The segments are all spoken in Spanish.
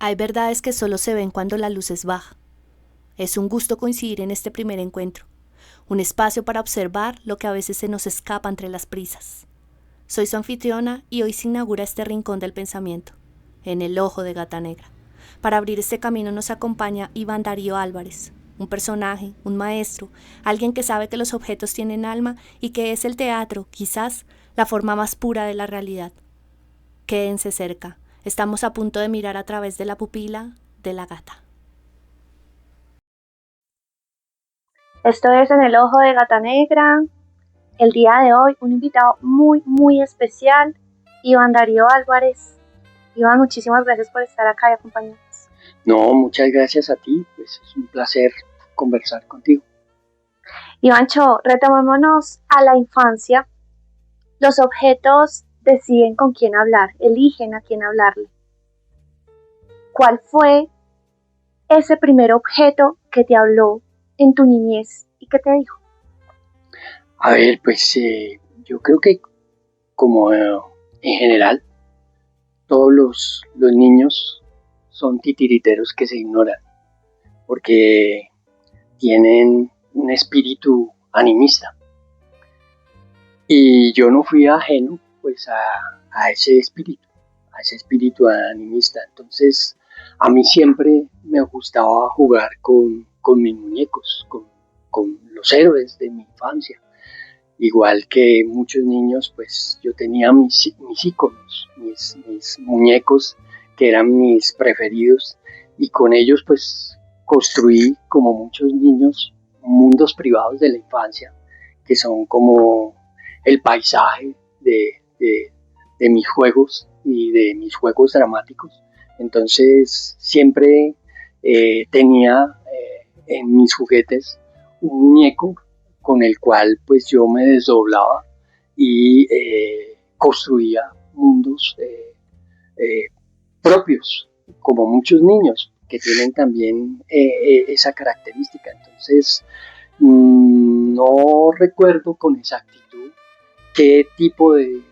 Hay verdades que solo se ven cuando la luz es baja. Es un gusto coincidir en este primer encuentro, un espacio para observar lo que a veces se nos escapa entre las prisas. Soy su anfitriona y hoy se inaugura este rincón del pensamiento, en el ojo de Gata Negra. Para abrir este camino nos acompaña Iván Darío Álvarez, un personaje, un maestro, alguien que sabe que los objetos tienen alma y que es el teatro, quizás, la forma más pura de la realidad. Quédense cerca, estamos a punto de mirar a través de la pupila de la gata. Esto es En el Ojo de Gata Negra. El día de hoy un invitado muy especial, Iván Darío Álvarez. Iván, muchísimas gracias por estar acá y acompañarnos. No, muchas gracias a ti, pues es un placer conversar contigo. Ivancho, retomémonos a la infancia. Los objetos deciden con quién hablar, eligen a quién hablarle. ¿Cuál fue ese primer objeto que te habló en tu niñez y qué te dijo? A ver, pues yo creo que como en general todos los niños son titiriteros que se ignoran porque tienen un espíritu animista. Y yo no fui ajeno pues a ese espíritu animista. Entonces a mí siempre me gustaba jugar con mis muñecos, con los héroes de mi infancia. Igual que muchos niños, pues yo tenía mis íconos, mis muñecos que eran mis preferidos y con ellos pues construí, como muchos niños, mundos privados de la infancia que son como el paisaje de mis juegos y de mis juegos dramáticos. Entonces siempre tenía en mis juguetes un muñeco con el cual pues yo me desdoblaba y construía mundos propios, como muchos niños que tienen también esa característica. Entonces no recuerdo con exactitud qué tipo de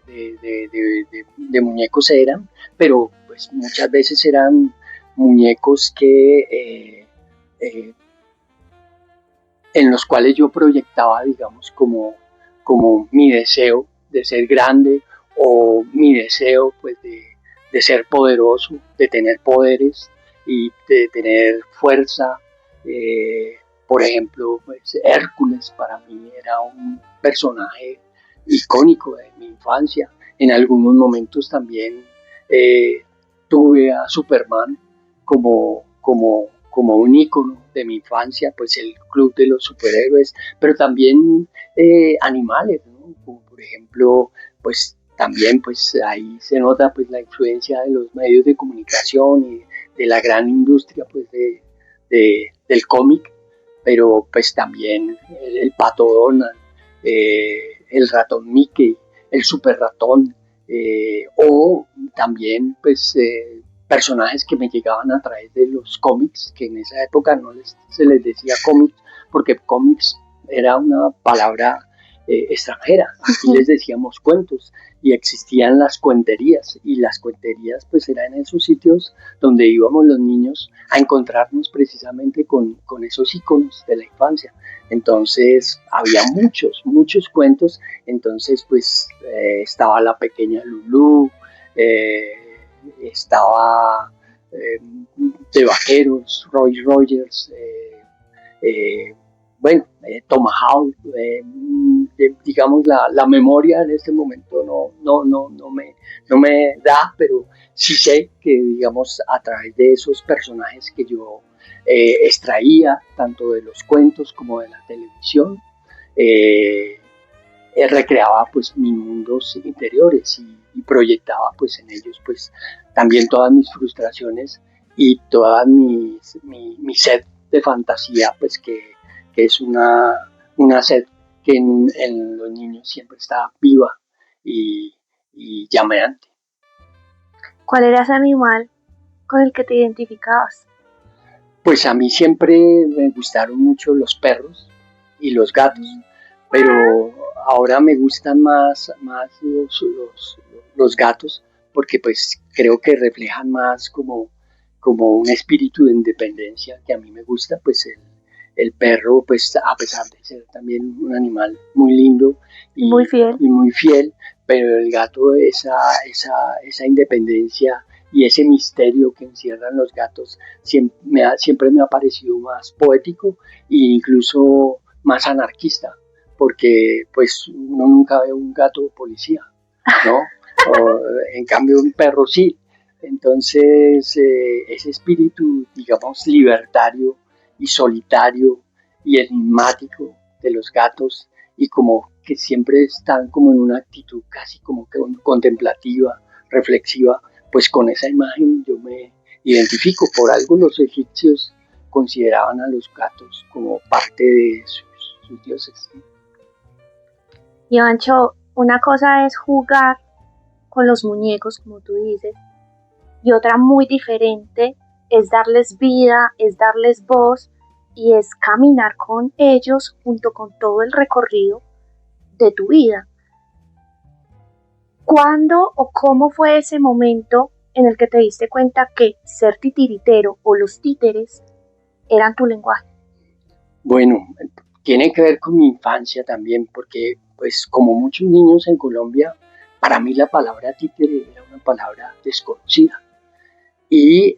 muñecos eran, pero pues muchas veces eran muñecos que en los cuales yo proyectaba, digamos, como mi deseo de ser grande o mi deseo pues de ser poderoso, de tener poderes y de tener fuerza. Por ejemplo, pues Hércules para mí era un personaje icónico de mi infancia. En algunos momentos también tuve a Superman como un ícono de mi infancia, pues el club de los superhéroes, pero también animales, ¿no? Como por ejemplo, pues también pues ahí se nota pues la influencia de los medios de comunicación y de la gran industria pues del cómic, pero pues también el Pato Donald, el ratón Mickey, el super ratón, o también pues personajes que me llegaban a través de los cómics, que en esa época se les decía cómics, porque cómics era una palabra extranjera, aquí les decíamos cuentos, y existían las cuenterías, y las cuenterías pues eran esos sitios donde íbamos los niños a encontrarnos precisamente con esos iconos de la infancia. Entonces había muchos cuentos. Entonces pues estaba la pequeña Lulú, estaba de vaqueros, Roy Rogers, bueno, Tomahawk, digamos la memoria en este momento no me da, pero sí sé que digamos a través de esos personajes que yo extraía tanto de los cuentos como de la televisión, recreaba pues mis mundos interiores y proyectaba pues en ellos pues también todas mis frustraciones y toda mi sed de fantasía pues que es una sed que en los niños siempre está viva y llameante. ¿Cuál era ese animal con el que te identificabas? Pues a mí siempre me gustaron mucho los perros y los gatos, pero ahora me gustan más los gatos porque pues creo que reflejan más como como un espíritu de independencia que a mí me gusta, pues el perro, pues a pesar de ser también un animal muy lindo y muy fiel, pero el gato, esa independencia y ese misterio que encierran los gatos siempre me ha parecido más poético e incluso más anarquista, porque pues uno nunca ve un gato policía, ¿no? O, en cambio un perro sí. Entonces ese espíritu, digamos, libertario y solitario y enigmático de los gatos y como que siempre están como en una actitud casi como que contemplativa, reflexiva, pues con esa imagen yo me identifico. Por algo los egipcios consideraban a los gatos como parte de sus dioses. Ivancho, una cosa es jugar con los muñecos, como tú dices, y otra muy diferente es darles vida, es darles voz y es caminar con ellos junto con todo el recorrido de tu vida. ¿Cuándo o cómo fue ese momento en el que te diste cuenta que ser titiritero o los títeres eran tu lenguaje? Bueno, tiene que ver con mi infancia también, porque pues como muchos niños en Colombia, para mí la palabra títere era una palabra desconocida. Y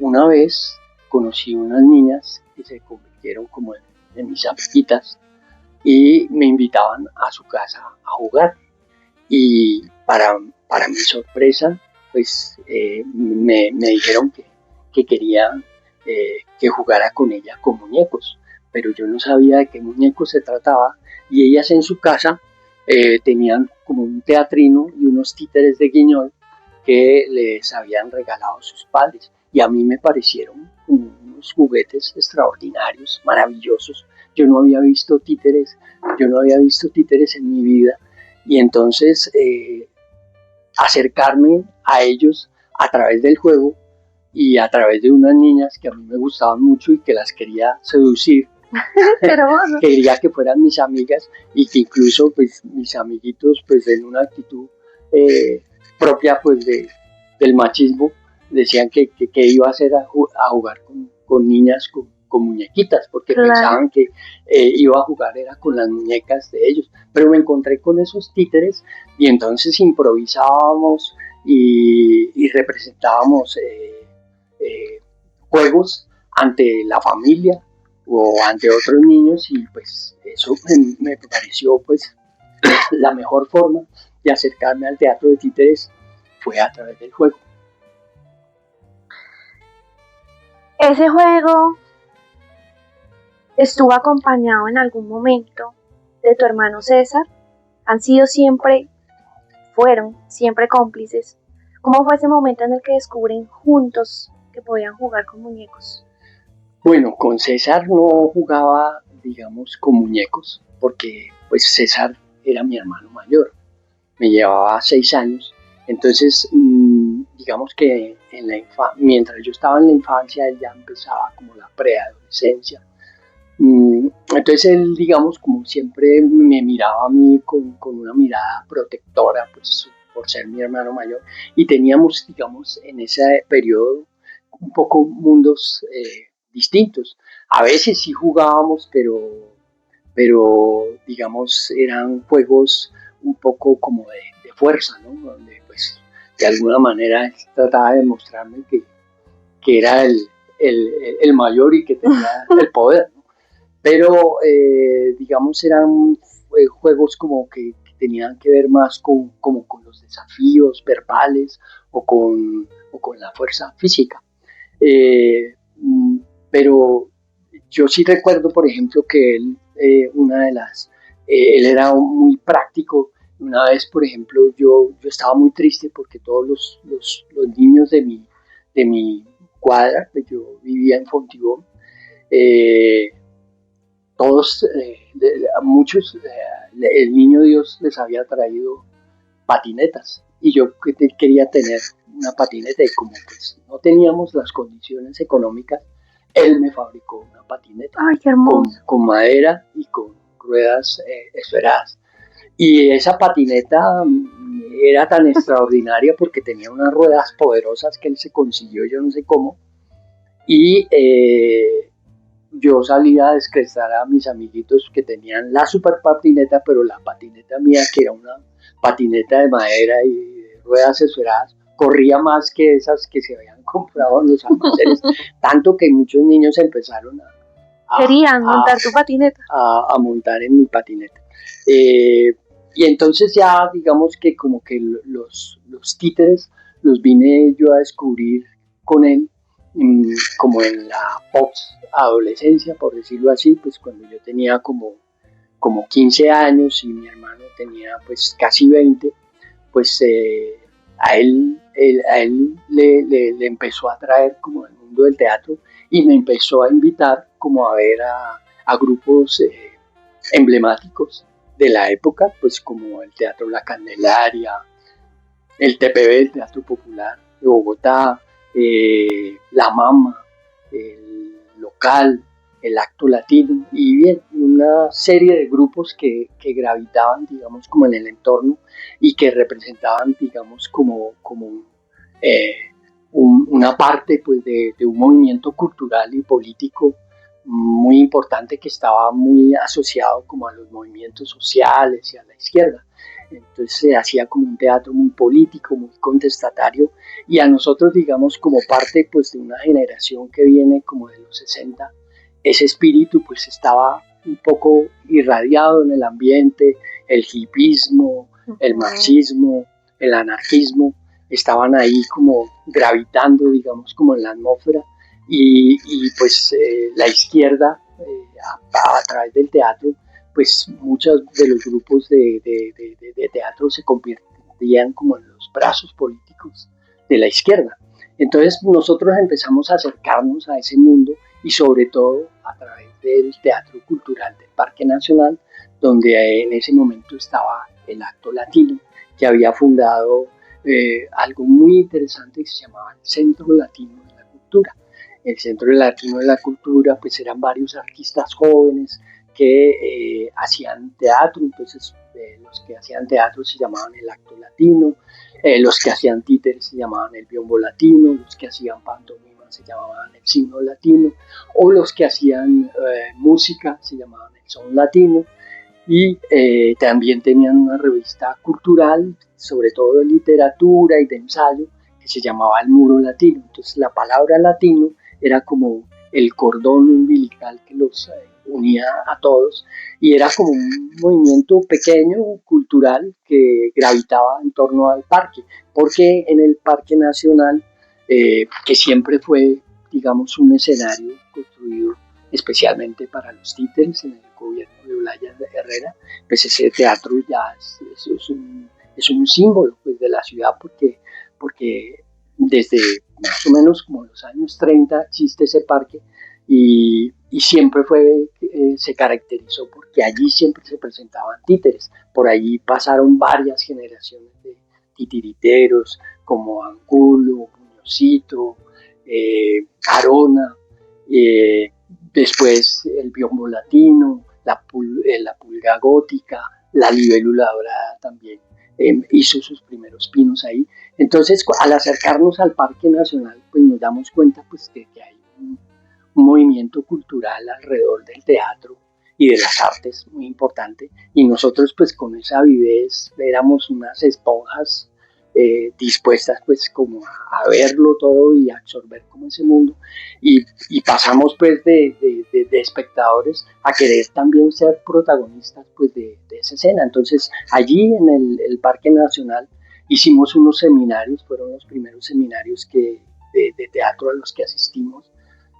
una vez conocí unas niñas que se convirtieron como en mis amiguitas y me invitaban a su casa a jugar. Y para mi sorpresa, pues me dijeron que querían que jugara con ella con muñecos, pero yo no sabía de qué muñecos se trataba y ellas en su casa tenían como un teatrino y unos títeres de guiñol que les habían regalado sus padres y a mí me parecieron como unos juguetes extraordinarios, maravillosos. Yo no había visto títeres en mi vida y entonces acercarme a ellos a través del juego y a través de unas niñas que a mí me gustaban mucho y que las quería seducir. Quería que fueran mis amigas y que incluso pues mis amiguitos pues en una actitud propia pues del machismo decían que iba a hacer a jugar con niñas con muñequitas porque pensaban que iba a jugar era con las muñecas de ellos, pero me encontré con esos títeres y entonces improvisábamos y representábamos juegos ante la familia o ante otros niños y pues eso me pareció pues la mejor forma de acercarme al teatro de títeres fue a través del juego. Ese juego estuvo acompañado en algún momento de tu hermano César. Fueron siempre cómplices. ¿Cómo fue ese momento en el que descubren juntos que podían jugar con muñecos? Bueno, con César no jugaba, digamos, con muñecos, porque pues César era mi hermano mayor, me llevaba 6 años, entonces digamos que mientras yo estaba en la infancia, él ya empezaba como la preadolescencia. Entonces él, digamos, como siempre me miraba a mí con una mirada protectora, pues por ser mi hermano mayor, y teníamos, digamos, en ese periodo un poco mundos distintos. A veces sí jugábamos, pero digamos, eran juegos un poco como de fuerza, ¿no? Donde pues de alguna manera trataba de mostrarme que era el mayor y que tenía el poder, ¿no? Pero digamos eran juegos como que tenían que ver más como con los desafíos verbales o con la fuerza física. Pero yo sí recuerdo, por ejemplo, que él, él era muy práctico. Una vez, por ejemplo, yo estaba muy triste porque todos los niños de mi cuadra, que yo vivía en Fontibón, todos, a muchos, el niño Dios les había traído patinetas y yo quería tener una patineta y como pues no teníamos las condiciones económicas, él me fabricó una patineta. ¡Ay, qué hermoso! Con madera y con ruedas esferadas. Y esa patineta era tan extraordinaria porque tenía unas ruedas poderosas que él se consiguió, yo no sé cómo, y yo salía a descrestar a mis amiguitos que tenían la super patineta, pero la patineta mía, que era una patineta de madera y de ruedas esferadas, corría más que esas que se habían comprado en los almacenes, tanto que muchos niños empezaron querían montar tu patineta. A montar en mi patineta. Y entonces ya digamos que como que los títeres los vine yo a descubrir con él como en la post-adolescencia, por decirlo así, pues cuando yo tenía como 15 años y mi hermano tenía pues casi 20, pues a él le empezó a atraer como el mundo del teatro y me empezó a invitar como a ver a grupos emblemáticos de la época, pues como el Teatro La Candelaria, el TPB, el Teatro Popular de Bogotá, La Mama, el Local, el Acto Latino y bien, una serie de grupos que gravitaban, digamos, como en el entorno y que representaban, digamos, como una parte pues, de un movimiento cultural y político muy importante que estaba muy asociado como a los movimientos sociales y a la izquierda. Entonces se hacía como un teatro muy político, muy contestatario y a nosotros digamos como parte pues de una generación que viene como de los 60, ese espíritu pues estaba un poco irradiado en el ambiente, el hipismo, el marxismo, el anarquismo, estaban ahí como gravitando digamos como en la atmósfera y pues la izquierda a través del teatro pues muchos de los grupos de teatro se convertían como en los brazos políticos de la izquierda. Entonces nosotros empezamos a acercarnos a ese mundo y sobre todo a través del Teatro Cultural del Parque Nacional, donde en ese momento estaba el Acto Latino, que había fundado algo muy interesante que se llamaba el Centro Latino de la Cultura. El Centro Latino de la Cultura pues eran varios artistas jóvenes que hacían teatro, entonces los que hacían teatro se llamaban el Acto Latino, los que hacían títeres se llamaban el Biombo Latino, los que hacían pantomima se llamaban el Signo Latino, o los que hacían música se llamaban el Son Latino, y también tenían una revista cultural, sobre todo de literatura y de ensayo, que se llamaba El Muro Latino. Entonces la palabra latino era como el cordón umbilical que los unía a todos y era como un movimiento pequeño, cultural, que gravitaba en torno al parque, porque en el Parque Nacional, que siempre fue, digamos, un escenario construido especialmente para los títeres en el gobierno de Olaya Herrera, pues ese teatro ya es un símbolo pues, de la ciudad porque desde más o menos como los años 30 existe ese parque y siempre se caracterizó porque allí siempre se presentaban títeres. Por allí pasaron varias generaciones de titiriteros como Angulo, Puñocito, Arona, después el Biombo Latino, la Pulga Gótica, la Libélula Dorada también hizo sus primeros pinos ahí. Entonces, al acercarnos al Parque Nacional, pues nos damos cuenta pues, que hay un movimiento cultural alrededor del teatro y de las artes muy importante. Y nosotros pues con esa avidez éramos unas esponjas dispuestas pues como a verlo todo y a absorber como ese mundo y pasamos pues de espectadores a querer también ser protagonistas pues de esa escena. Entonces allí en el Parque Nacional hicimos unos seminarios, fueron los primeros seminarios de teatro a los que asistimos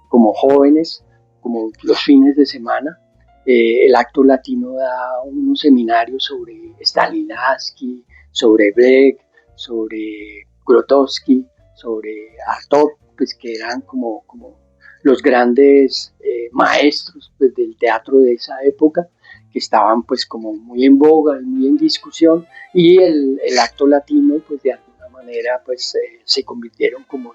como jóvenes, como los fines de semana. El Acto Latino da unos seminarios sobre Stanislavski, sobre Brecht, sobre Grotowski, sobre Artaud, pues que eran como los grandes maestros pues, del teatro de esa época, que estaban pues como muy en boga, muy en discusión, y el Acto Latino pues de alguna manera pues se convirtieron como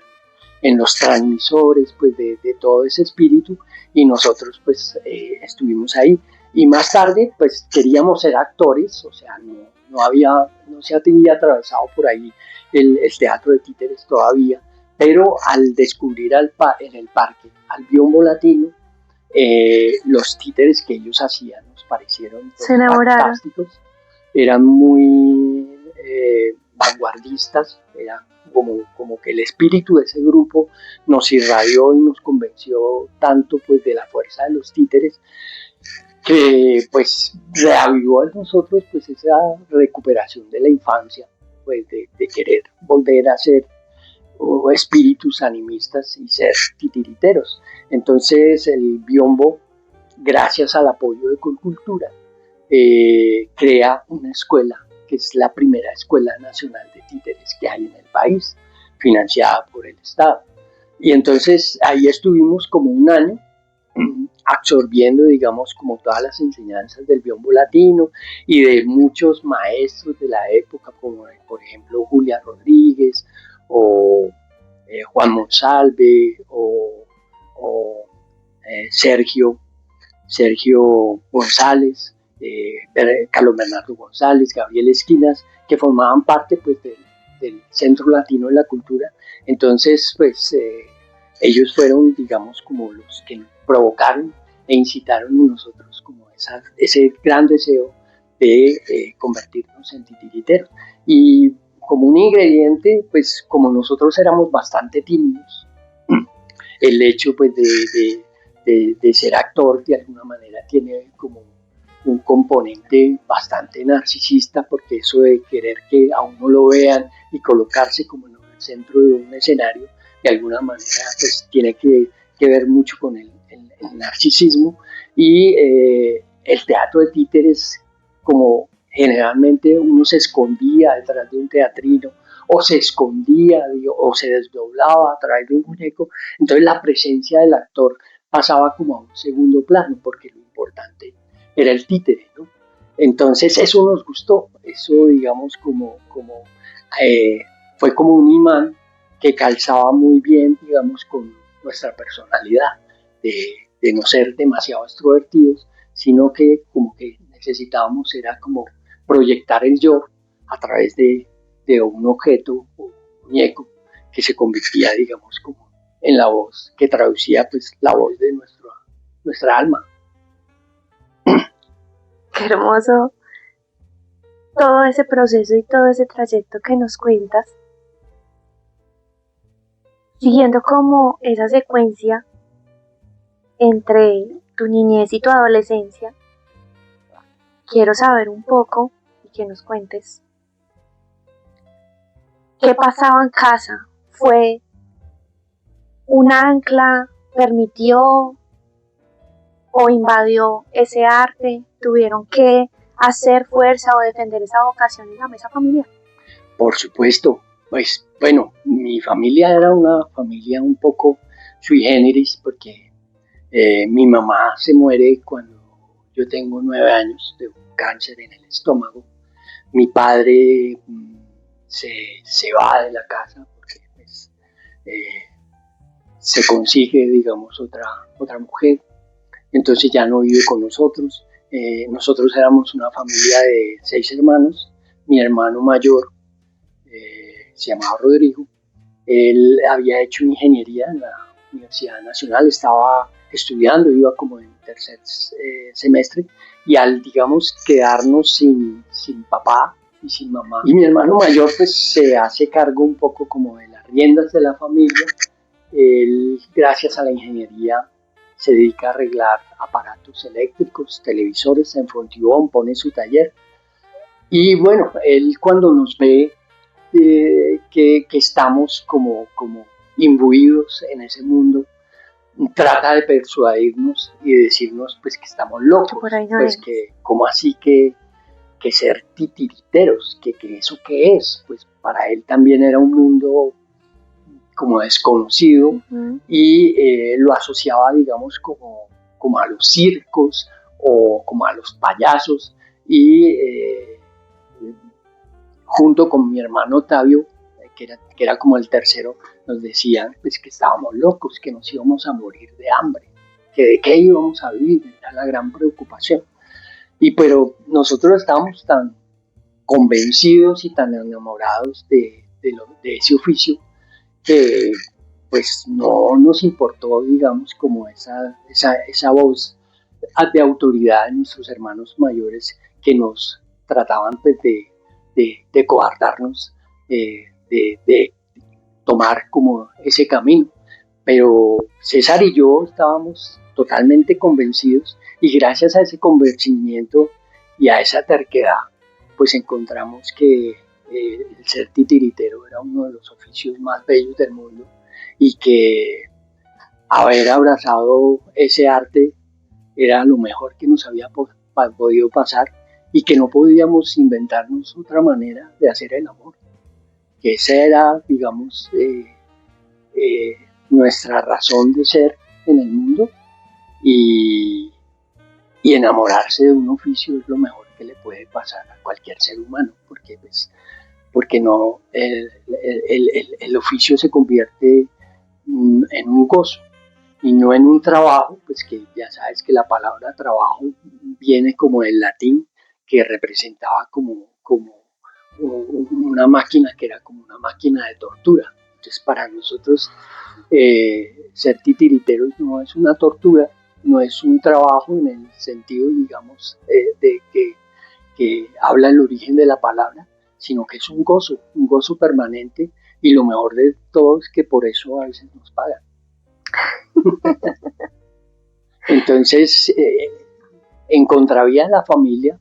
en los transmisores pues de todo ese espíritu y nosotros pues estuvimos ahí. Y más tarde, pues queríamos ser actores, o sea, no se había atravesado por ahí el teatro de títeres todavía, pero al descubrir en el parque al Biombo Latino, los títeres que ellos hacían nos parecieron pues, fantásticos, eran muy vanguardistas, era como que el espíritu de ese grupo nos irradió y nos convenció tanto pues de la fuerza de los títeres, que pues reavivó en nosotros pues esa recuperación de la infancia, pues de querer volver a ser espíritus animistas y ser titiriteros. Entonces el Biombo, gracias al apoyo de Colcultura, crea una escuela que es la primera escuela nacional de títeres que hay en el país, financiada por el Estado. Y entonces ahí estuvimos como un año absorbiendo, digamos, como todas las enseñanzas del Biombo Latino y de muchos maestros de la época, como por ejemplo Julia Rodríguez o Juan Monsalve o Sergio González, Carlos Bernardo González, Gabriel Esquinas, que formaban parte pues del Centro Latino de la Cultura. Entonces, pues ellos fueron, digamos, como los que provocaron e incitaron en nosotros como ese gran deseo de convertirnos en titiriteros. Y como un ingrediente, pues como nosotros éramos bastante tímidos, el hecho pues de ser actor de alguna manera tiene como un componente bastante narcisista, porque eso de querer que a uno lo vean y colocarse como en el centro de un escenario, de alguna manera pues tiene que ver mucho con el narcisismo. Y el teatro de títeres, como generalmente uno se escondía detrás de un teatrino o se escondía o se desdoblaba a través de un muñeco, entonces la presencia del actor pasaba como a un segundo plano, porque lo importante era el títere, ¿no? Entonces eso nos gustó, eso digamos fue como un imán que calzaba muy bien, digamos, con nuestra personalidad, de no ser demasiado extrovertidos, sino que como que necesitábamos era como proyectar el yo a través de un objeto o un muñeco que se convertía, digamos, como en la voz, que traducía pues la voz de nuestra alma. Qué hermoso todo ese proceso y todo ese trayecto que nos cuentas. Siguiendo como esa secuencia entre tu niñez y tu adolescencia, quiero saber un poco y que nos cuentes qué pasaba en casa. ¿Fue un ancla? ¿Permitió o invadió ese arte? ¿Tuvieron que hacer fuerza o defender esa vocación en la mesa familiar? Por supuesto, pues bueno, mi familia era una familia un poco sui generis, porque mi mamá se muere cuando yo tengo 9 años de un cáncer en el estómago. Mi padre se va de la casa porque pues, se consigue, digamos, otra mujer, entonces ya no vive con nosotros. Nosotros éramos una familia de 6 hermanos. Mi hermano mayor se llamaba Rodrigo. Él había hecho ingeniería en la Universidad Nacional, estaba estudiando, iba como en tercer semestre, y al, digamos, quedarnos sin papá y sin mamá, y mi hermano mayor pues se hace cargo un poco como de las riendas de la familia. Él, gracias a la ingeniería, se dedica a arreglar aparatos eléctricos, televisores en Fontibón, pone su taller. Y bueno, él cuando nos ve que estamos como imbuidos en ese mundo, trata de persuadirnos y decirnos pues que estamos locos, pues que como así que ser titiriteros, que eso qué es, pues para él también era un mundo como desconocido. Uh-huh. Y lo asociaba, digamos, como a los circos o como a los payasos. Y junto con mi hermano Octavio, que era como el tercero, nos decían pues que estábamos locos, que nos íbamos a morir de hambre, que de qué íbamos a vivir, era la gran preocupación. pero nosotros estábamos tan convencidos y tan enamorados de ese oficio que pues no nos importó, digamos, como esa voz de autoridad de nuestros hermanos mayores que nos trataban pues, de coartarnos, de tomar como ese camino. Pero César y yo estábamos totalmente convencidos y gracias a ese convencimiento y a esa terquedad, pues encontramos que el ser titiritero era uno de los oficios más bellos del mundo y que haber abrazado ese arte era lo mejor que nos había podido pasar y que no podíamos inventarnos otra manera de hacer el amor. Que esa era, digamos, nuestra razón de ser en el mundo y, y enamorarse de un oficio es lo mejor que le puede pasar a cualquier ser humano, porque no, el oficio se convierte en un gozo y no en un trabajo, pues que ya sabes que la palabra trabajo viene como del latín, que representaba como una máquina que era como una máquina de tortura. Entonces para nosotros ser titiriteros no es una tortura, no es un trabajo en el sentido, digamos, de que habla el origen de la palabra, sino que es un gozo permanente y lo mejor de todo es que por eso a veces nos pagan. Entonces, en contravía de la familia,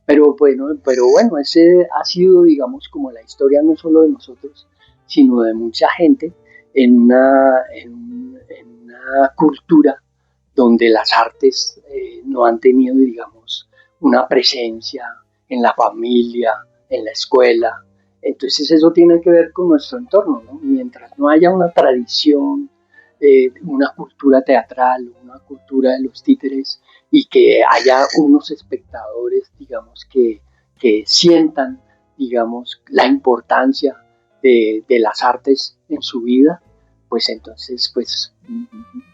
pero bueno, ese ha sido, digamos, como la historia no solo de nosotros, sino de mucha gente en una cultura donde las artes no han tenido, digamos, una presencia en la familia, en la escuela. Entonces eso tiene que ver con nuestro entorno, ¿no? Mientras no haya una tradición, una cultura teatral, una cultura de los títeres y que haya unos espectadores, digamos, que sientan, digamos, la importancia de las artes en su vida, pues entonces, pues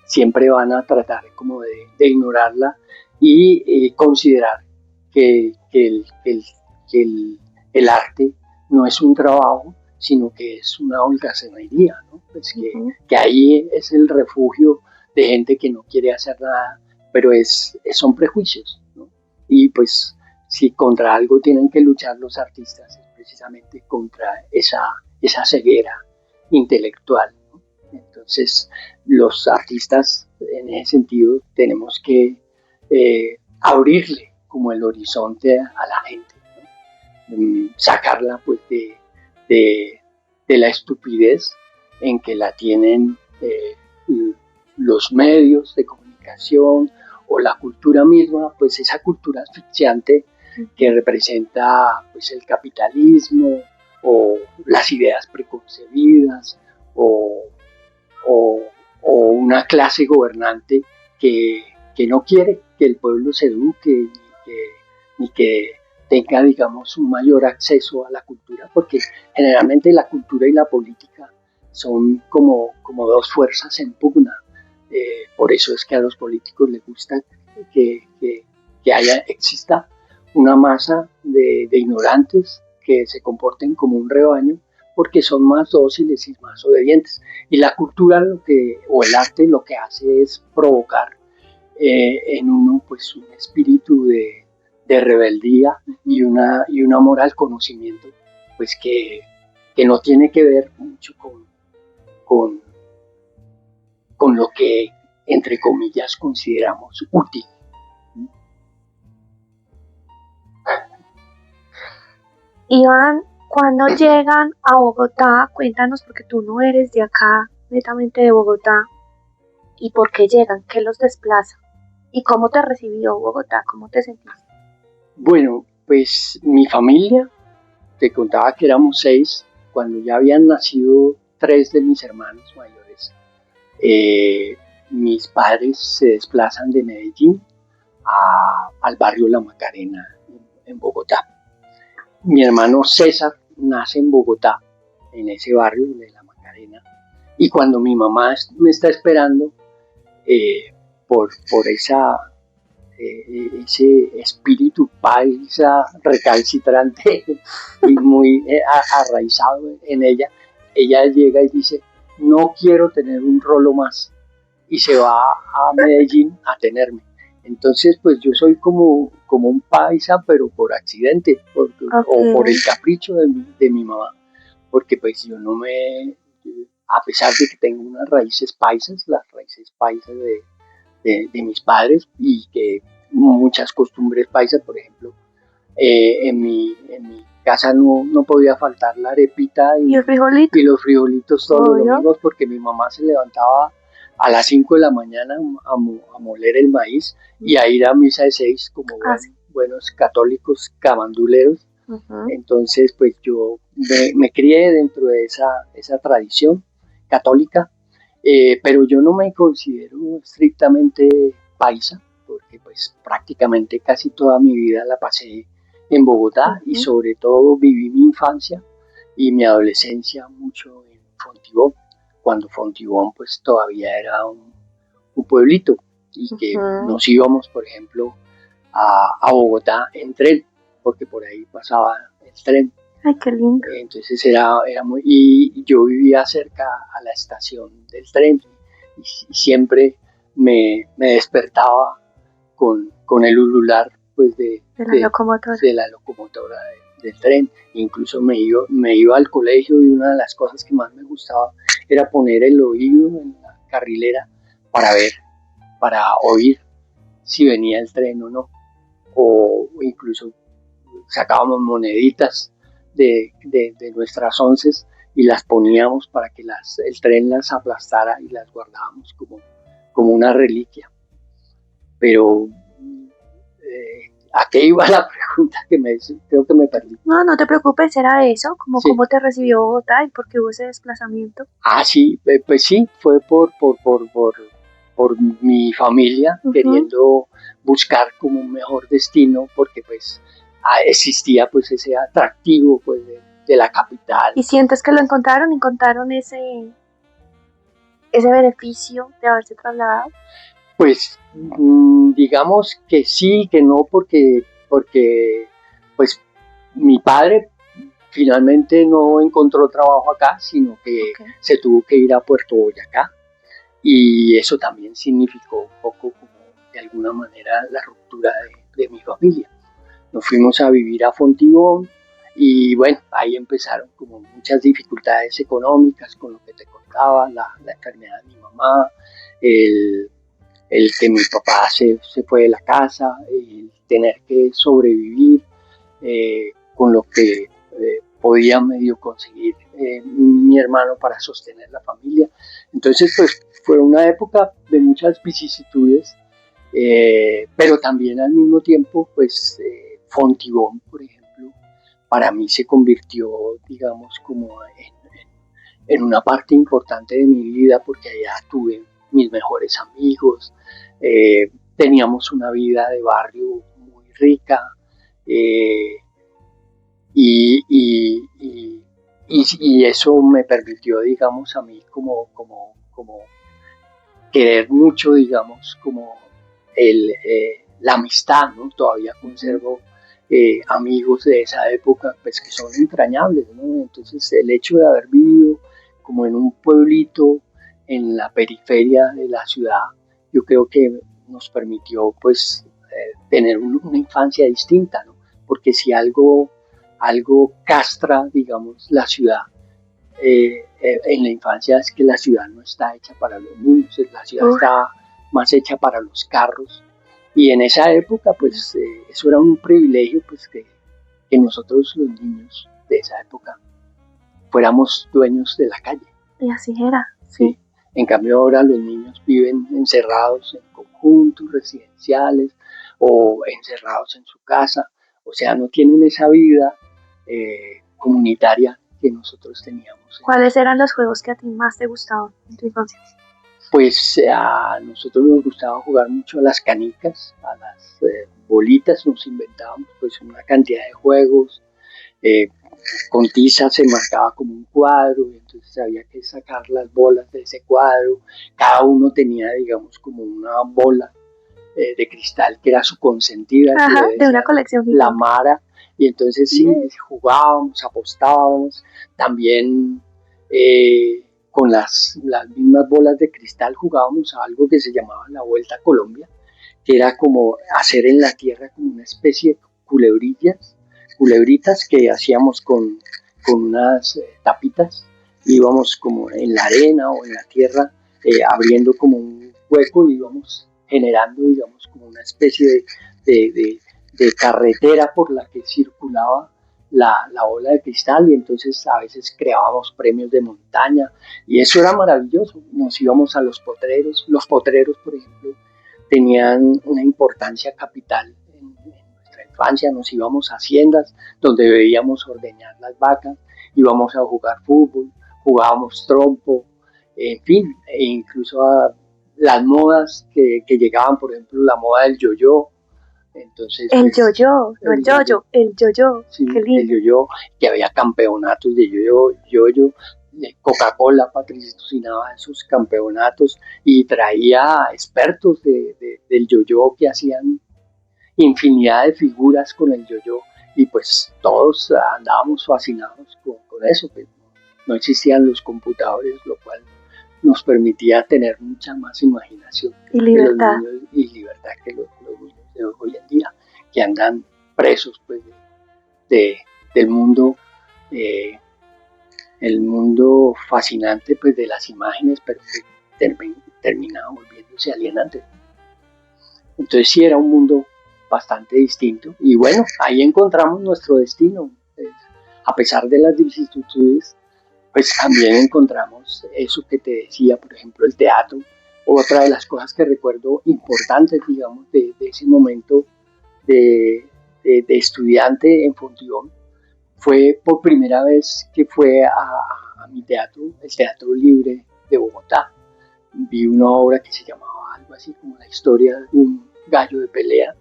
siempre van a tratar como de ignorarla y considerar que el arte no es un trabajo, sino que es una holgazanería, ¿no? Pues que ahí es el refugio de gente que no quiere hacer nada, pero son prejuicios, ¿no? Y pues si contra algo tienen que luchar los artistas es precisamente contra esa ceguera intelectual, ¿no? Entonces los artistas en ese sentido tenemos que abrirle como el horizonte a la gente, ¿no? Sacarla pues de la estupidez en que la tienen los medios de comunicación o la cultura misma, pues esa cultura asfixiante que representa pues el capitalismo o las ideas preconcebidas o una clase gobernante que no quiere que el pueblo se eduque ni que tenga, digamos, un mayor acceso a la cultura, porque generalmente la cultura y la política son como dos fuerzas en pugna. Por eso es que a los políticos les gusta que exista una masa de ignorantes que se comporten como un rebaño porque son más dóciles y más obedientes. Y la cultura o el arte lo que hace es provocar en uno pues un espíritu de rebeldía y un amor al conocimiento, pues que no tiene que ver mucho con lo que, entre comillas, consideramos útil. Iván, cuando llegan a Bogotá, cuéntanos porque tú no eres de acá, netamente de Bogotá, y por qué llegan, qué los desplaza, y cómo te recibió Bogotá, cómo te sentiste. Bueno, pues mi familia, te contaba que éramos 6, cuando ya habían nacido 3 de mis hermanos mayores, mis padres se desplazan de Medellín al barrio La Macarena en Bogotá. Mi hermano César nace en Bogotá, en ese barrio de La Macarena, y cuando mi mamá me está esperando por esa ese espíritu paisa recalcitrante y muy arraizado en ella, ella llega y dice, no quiero tener un rolo más, y se va a Medellín a tenerme. Entonces, pues yo soy como un paisa, pero por accidente, o por el capricho de mi mamá, porque pues yo no me, a pesar de que tengo unas raíces paisas, las raíces paisas de mis padres y que muchas costumbres paisas, por ejemplo, en mi casa no podía faltar la arepita ¿Y los frijolitos todos los domingos, porque mi mamá se levantaba a las 5 de la mañana a moler el maíz y a ir a misa de 6 como buenos católicos camanduleros. Entonces, pues yo me crié dentro de esa tradición católica, pero yo no me considero estrictamente paisa, porque pues prácticamente casi toda mi vida la pasé en Bogotá y sobre todo viví mi infancia y mi adolescencia mucho en Fontibón, cuando Fontibón pues todavía era un pueblito y que nos íbamos, por ejemplo, a Bogotá en tren, porque por ahí pasaba el tren. Ay, qué lindo. Entonces era muy... Y yo vivía cerca a la estación del tren y siempre me despertaba con el ulular pues de la locomotora del tren. Incluso me iba al colegio y una de las cosas que más me gustaba era poner el oído en la carrilera para oír si venía el tren o no. O incluso sacábamos moneditas de nuestras onces y las poníamos para que el tren las aplastara y las guardábamos como una reliquia. Pero ¿a qué iba la pregunta que me hizo? Creo que me perdí. No te preocupes, era eso, cómo te recibió Bogotá y por qué hubo ese desplazamiento. Sí, pues sí, fue por mi familia queriendo buscar como un mejor destino, porque pues existía pues ese atractivo pues de la capital. ¿Y sientes que lo encontraron? ¿Encontraron ese beneficio de haberse trasladado? Pues digamos que sí, que no, porque pues mi padre finalmente no encontró trabajo acá, sino que se tuvo que ir a Puerto Boyacá, y eso también significó un poco como de alguna manera la ruptura de mi familia. Nos fuimos a vivir a Fontibón y bueno, ahí empezaron como muchas dificultades económicas con lo que te contaba, la enfermedad de mi mamá, el que mi papá se fue de la casa, el tener que sobrevivir con lo que podía medio conseguir mi hermano para sostener la familia. Entonces, pues fue una época de muchas vicisitudes, pero también al mismo tiempo, pues Fontibón, por ejemplo, para mí se convirtió, digamos, como en una parte importante de mi vida, porque allá tuve mis mejores amigos, teníamos una vida de barrio muy rica, y eso me permitió, digamos, a mí como querer mucho, digamos, como la amistad, ¿no? Todavía conservo amigos de esa época, pues que son entrañables, ¿no? Entonces el hecho de haber vivido como en un pueblito en la periferia de la ciudad, yo creo que nos permitió pues tener una infancia distinta, ¿no? Porque si algo castra, digamos, la ciudad en la infancia, es que la ciudad no está hecha para los niños, la ciudad está más hecha para los carros, y en esa época pues eso era un privilegio, pues que nosotros los niños de esa época fuéramos dueños de la calle. Y así era, sí. En cambio ahora los niños viven encerrados en conjuntos residenciales o encerrados en su casa, o sea, no tienen esa vida comunitaria que nosotros teníamos. ¿Cuáles eran los juegos que a ti más te gustaban en tu infancia? Pues a nosotros nos gustaba jugar mucho a las canicas, a las bolitas, nos inventábamos pues una cantidad de juegos, con tiza se marcaba como un cuadro, y entonces había que sacar las bolas de ese cuadro, cada uno tenía digamos como una bola de cristal, que era su consentida. Ajá, de una colección gigante. La Mara. Y entonces sí, jugábamos, apostábamos, también con las mismas bolas de cristal jugábamos a algo que se llamaba la Vuelta a Colombia, que era como hacer en la tierra como una especie de culebritas que hacíamos con unas tapitas, íbamos como en la arena o en la tierra, abriendo como un hueco y íbamos generando, digamos, como una especie de carretera por la que circulaba la bola de cristal, y entonces a veces creábamos premios de montaña y eso era maravilloso. Nos íbamos a los potreros, por ejemplo, tenían una importancia capital en nuestra infancia. Nos íbamos a haciendas donde veíamos ordeñar las vacas, íbamos a jugar fútbol, jugábamos trompo, en fin, e incluso a las modas que llegaban, por ejemplo, la moda del yo-yo. Entonces, el yo-yo, no el yo-yo, el yo-yo, sí, qué lindo. El yo-yo, que había campeonatos de yo-yo, Coca-Cola patrocinaba esos campeonatos y traía expertos del yo-yo que hacían infinidad de figuras con el yo-yo, y pues todos andábamos fascinados con eso. Pues no existían los computadores, lo cual nos permitía tener mucha más imaginación y libertad, que los niños de hoy en día, que andan presos pues del mundo, el mundo fascinante pues de las imágenes, pero que terminaba volviéndose alienante. Entonces sí era un mundo bastante distinto, y bueno, ahí encontramos nuestro destino. Pues, a pesar de las vicisitudes, pues también encontramos eso que te decía, por ejemplo, el teatro. Otra de las cosas que recuerdo importantes, digamos, de ese momento de estudiante en Fontibón, fue por primera vez que fue a mi teatro, el Teatro Libre de Bogotá. Vi una obra que se llamaba algo así como la historia de un gallo de pelea,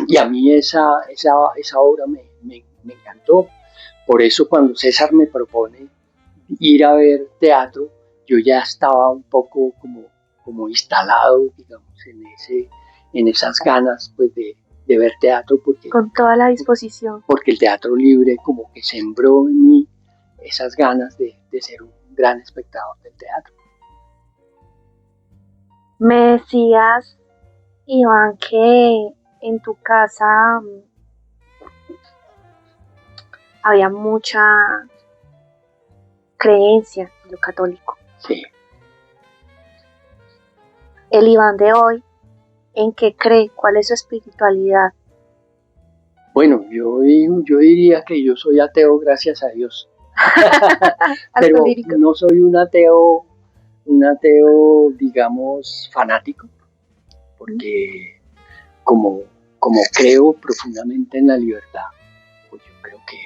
y a mí esa obra me encantó. Por eso cuando César me propone ir a ver teatro, yo ya estaba un poco como instalado, digamos, en esas ganas pues de ver teatro, porque con toda la disposición, porque el Teatro Libre como que sembró en mí esas ganas de ser un gran espectador del teatro. Me decías, Iván, que en tu casa había mucha creencia en lo católico. Sí. El Iván de hoy, ¿en qué cree? ¿Cuál es su espiritualidad? Bueno, yo diría que yo soy ateo, gracias a Dios. Pero no soy un ateo, digamos, fanático, porque como creo profundamente en la libertad, pues yo creo que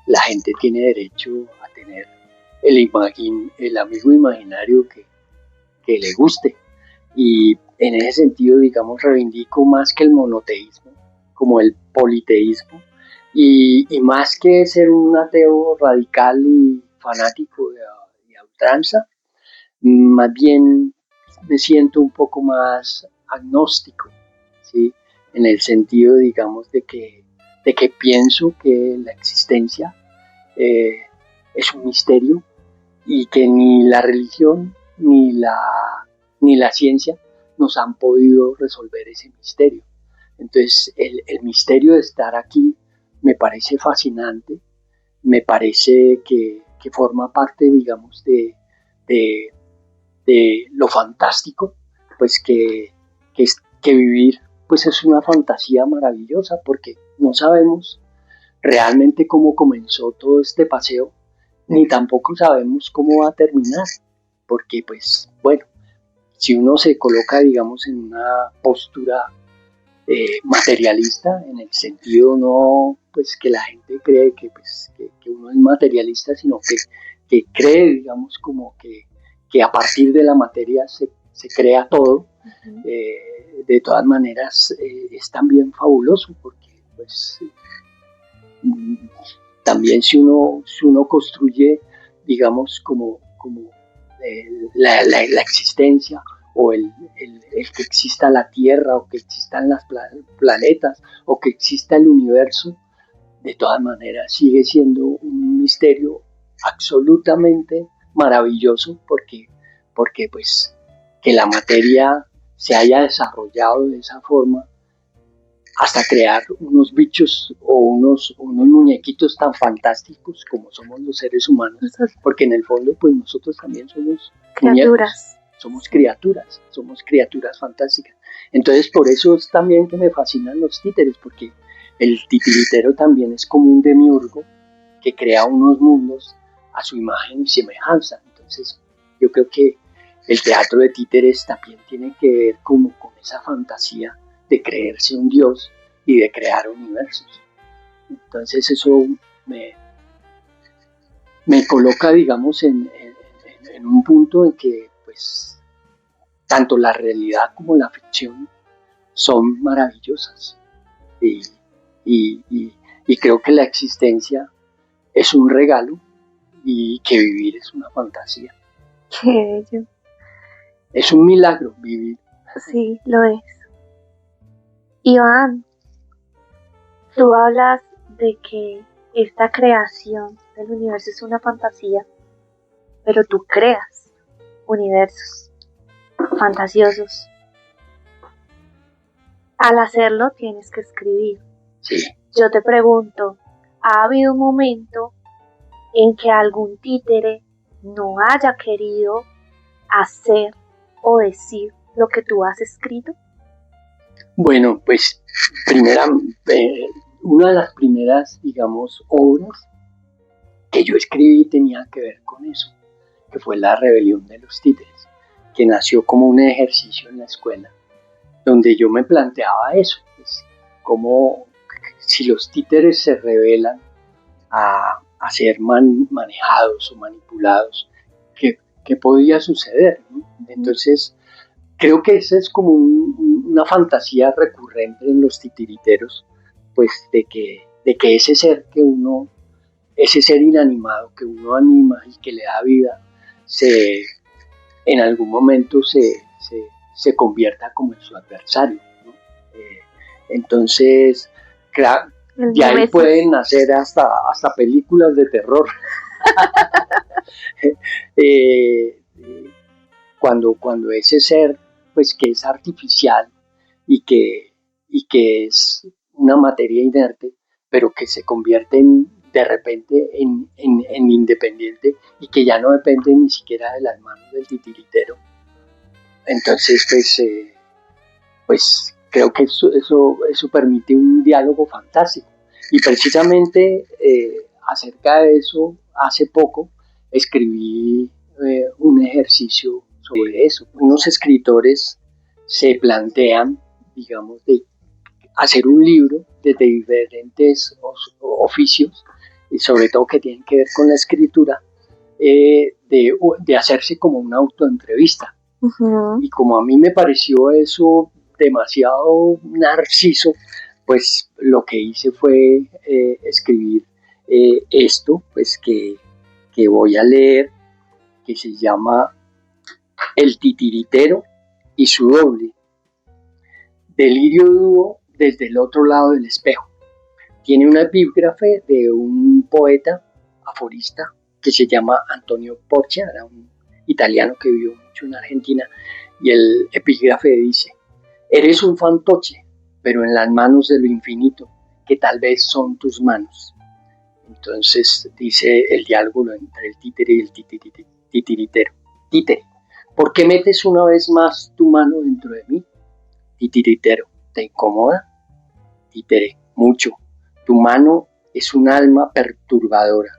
la gente tiene derecho a tener el amigo imaginario que le guste. Y en ese sentido, digamos, reivindico más que el monoteísmo, como el politeísmo, y más que ser un ateo radical y fanático de ultranza, más bien me siento un poco más agnóstico, ¿sí? En el sentido, digamos, de que pienso que la existencia es un misterio, y que ni la religión ni la ciencia nos han podido resolver ese misterio. Entonces, el misterio de estar aquí me parece fascinante, me parece que forma parte, digamos, de lo fantástico, pues que vivir pues es una fantasía maravillosa, porque no sabemos realmente cómo comenzó todo este paseo, ni tampoco sabemos cómo va a terminar, porque pues bueno, si uno se coloca, digamos, en una postura materialista, en el sentido no pues que la gente cree que uno es materialista, sino que cree, digamos, como que a partir de la materia se crea todo. De todas maneras es también fabuloso, porque pues también si uno construye, digamos, como la existencia o el que exista la Tierra, o que existan los planetas, o que exista el universo, de todas maneras sigue siendo un misterio absolutamente maravilloso, porque pues que la materia se haya desarrollado de esa forma hasta crear unos bichos o unos muñequitos tan fantásticos como somos los seres humanos, porque en el fondo pues nosotros también somos criaturas. Muñecos, somos criaturas fantásticas. Entonces por eso es también que me fascinan los títeres, porque el titiritero también es como un demiurgo que crea unos mundos a su imagen y semejanza. Entonces yo creo que el teatro de títeres también tiene que ver como con esa fantasía de creerse un dios y de crear universos. Entonces eso me coloca, digamos, en un punto en que pues tanto la realidad como la ficción son maravillosas y creo que la existencia es un regalo y que vivir es una fantasía. Qué bello. Es un milagro vivir. Sí, lo es. Iván, tú hablas de que esta creación del universo es una fantasía, pero tú creas universos fantasiosos. Al hacerlo tienes que escribir. Sí. Yo te pregunto, ¿ha habido un momento en que algún títere no haya querido hacer o decir lo que tú has escrito? Bueno, pues una de las primeras, digamos, obras que yo escribí tenía que ver con eso, que fue La rebelión de los títeres, que nació como un ejercicio en la escuela, donde yo me planteaba eso, pues, como si los títeres se rebelan a ser manejados o manipulados, ¿qué podía suceder, ¿no? Entonces, creo que esa es como una fantasía recurrente en los titiriteros, pues de que ese ser inanimado que uno anima y que le da vida, en algún momento se convierta como en su adversario, ¿no? Entonces, de ahí pueden nacer hasta películas de terror. Cuando ese ser, pues que es artificial y que es una materia inerte, pero que se convierte de repente en independiente y que ya no depende ni siquiera de las manos del titiritero. Entonces, pues creo que eso permite un diálogo fantástico. Y precisamente acerca de eso, hace poco escribí un ejercicio sobre eso. Unos escritores se plantean, digamos, de hacer un libro desde diferentes oficios, y sobre todo que tienen que ver con la escritura, de hacerse como una autoentrevista. Uh-huh. Y como a mí me pareció eso demasiado narciso, pues lo que hice fue escribir esto, pues que voy a leer, que se llama El titiritero y su doble. Delirio dúo desde el otro lado del espejo. Tiene una epígrafe de un poeta aforista que se llama Antonio Porcia, era un italiano que vivió mucho en Argentina, y el epígrafe dice: eres un fantoche, pero en las manos de lo infinito, que tal vez son tus manos. Entonces dice el diálogo entre el títere y el titiritero. Títere, ¿por qué metes una vez más tu mano dentro de mí? Titiritero, ¿te incomoda? Títere, mucho. Tu mano es un alma perturbadora.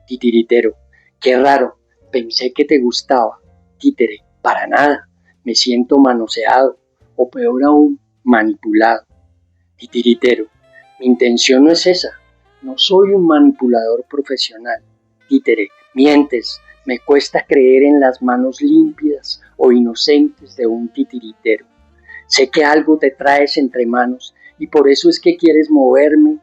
Titiritero, qué raro, pensé que te gustaba. Títere, para nada, me siento manoseado, o peor aún, manipulado. Titiritero, mi intención no es esa, no soy un manipulador profesional. Títere, mientes, me cuesta creer en las manos límpidas o inocentes de un titiritero. Sé que algo te traes entre manos y por eso es que quieres moverme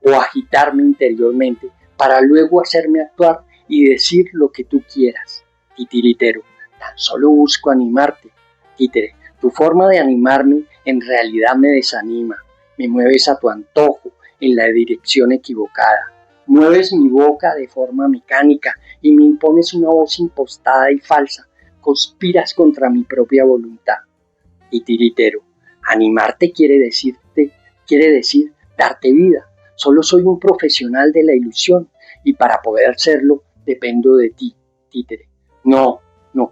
o agitarme interiormente para luego hacerme actuar y decir lo que tú quieras. Titiritero, tan solo busco animarte. Títere, tu forma de animarme en realidad me desanima. Me mueves a tu antojo en la dirección equivocada. Mueves mi boca de forma mecánica y me impones una voz impostada y falsa. Conspiras contra mi propia voluntad. Titiritero, animarte quiere decir darte vida. Solo soy un profesional de la ilusión y para poder serlo dependo de ti, títere. No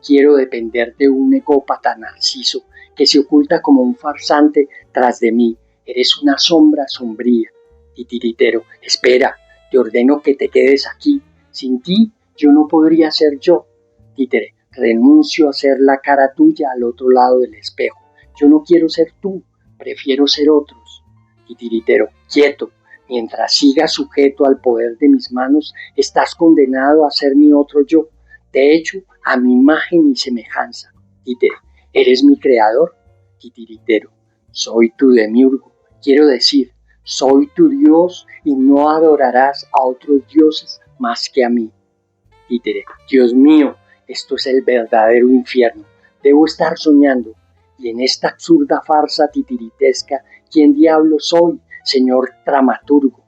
quiero depender de un egópata narciso que se oculta como un farsante tras de mí. Eres una sombra sombría. Titiritero, espera, te ordeno que te quedes aquí. Sin ti yo no podría ser yo. Títere, renuncio a ser la cara tuya al otro lado del espejo. Yo no quiero ser tú, prefiero ser otros. Titiritero, quieto. Mientras sigas sujeto al poder de mis manos, estás condenado a ser mi otro yo. Te he hecho a mi imagen y semejanza. Títere, ¿eres mi creador? Titiritero, soy tu demiurgo. Quiero decir, soy tu Dios y no adorarás a otros dioses más que a mí. Títere, Dios mío, esto es el verdadero infierno. Debo estar soñando. Y en esta absurda farsa titiritesca, ¿quién diablo soy, señor dramaturgo?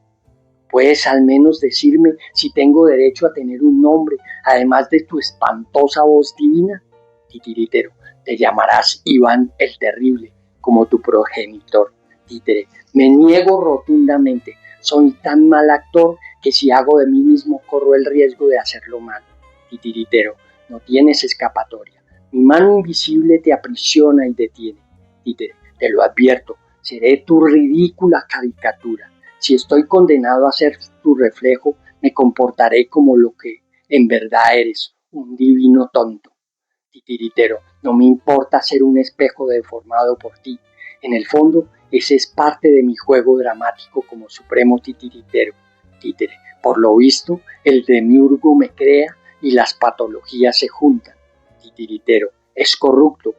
¿Puedes al menos decirme si tengo derecho a tener un nombre, además de tu espantosa voz divina? Titiritero, te llamarás Iván el Terrible, como tu progenitor. Títere, me niego rotundamente. Soy tan mal actor que si hago de mí mismo corro el riesgo de hacerlo mal. Titiritero, no tienes escapatoria. Mi mano invisible te aprisiona y detiene. Títere, te lo advierto, seré tu ridícula caricatura. Si estoy condenado a ser tu reflejo, me comportaré como lo que en verdad eres, un divino tonto. Titiritero, no me importa ser un espejo deformado por ti. En el fondo, ese es parte de mi juego dramático como supremo titiritero. Títere, por lo visto, el demiurgo me crea y las patologías se juntan. Titiritero, es correcto.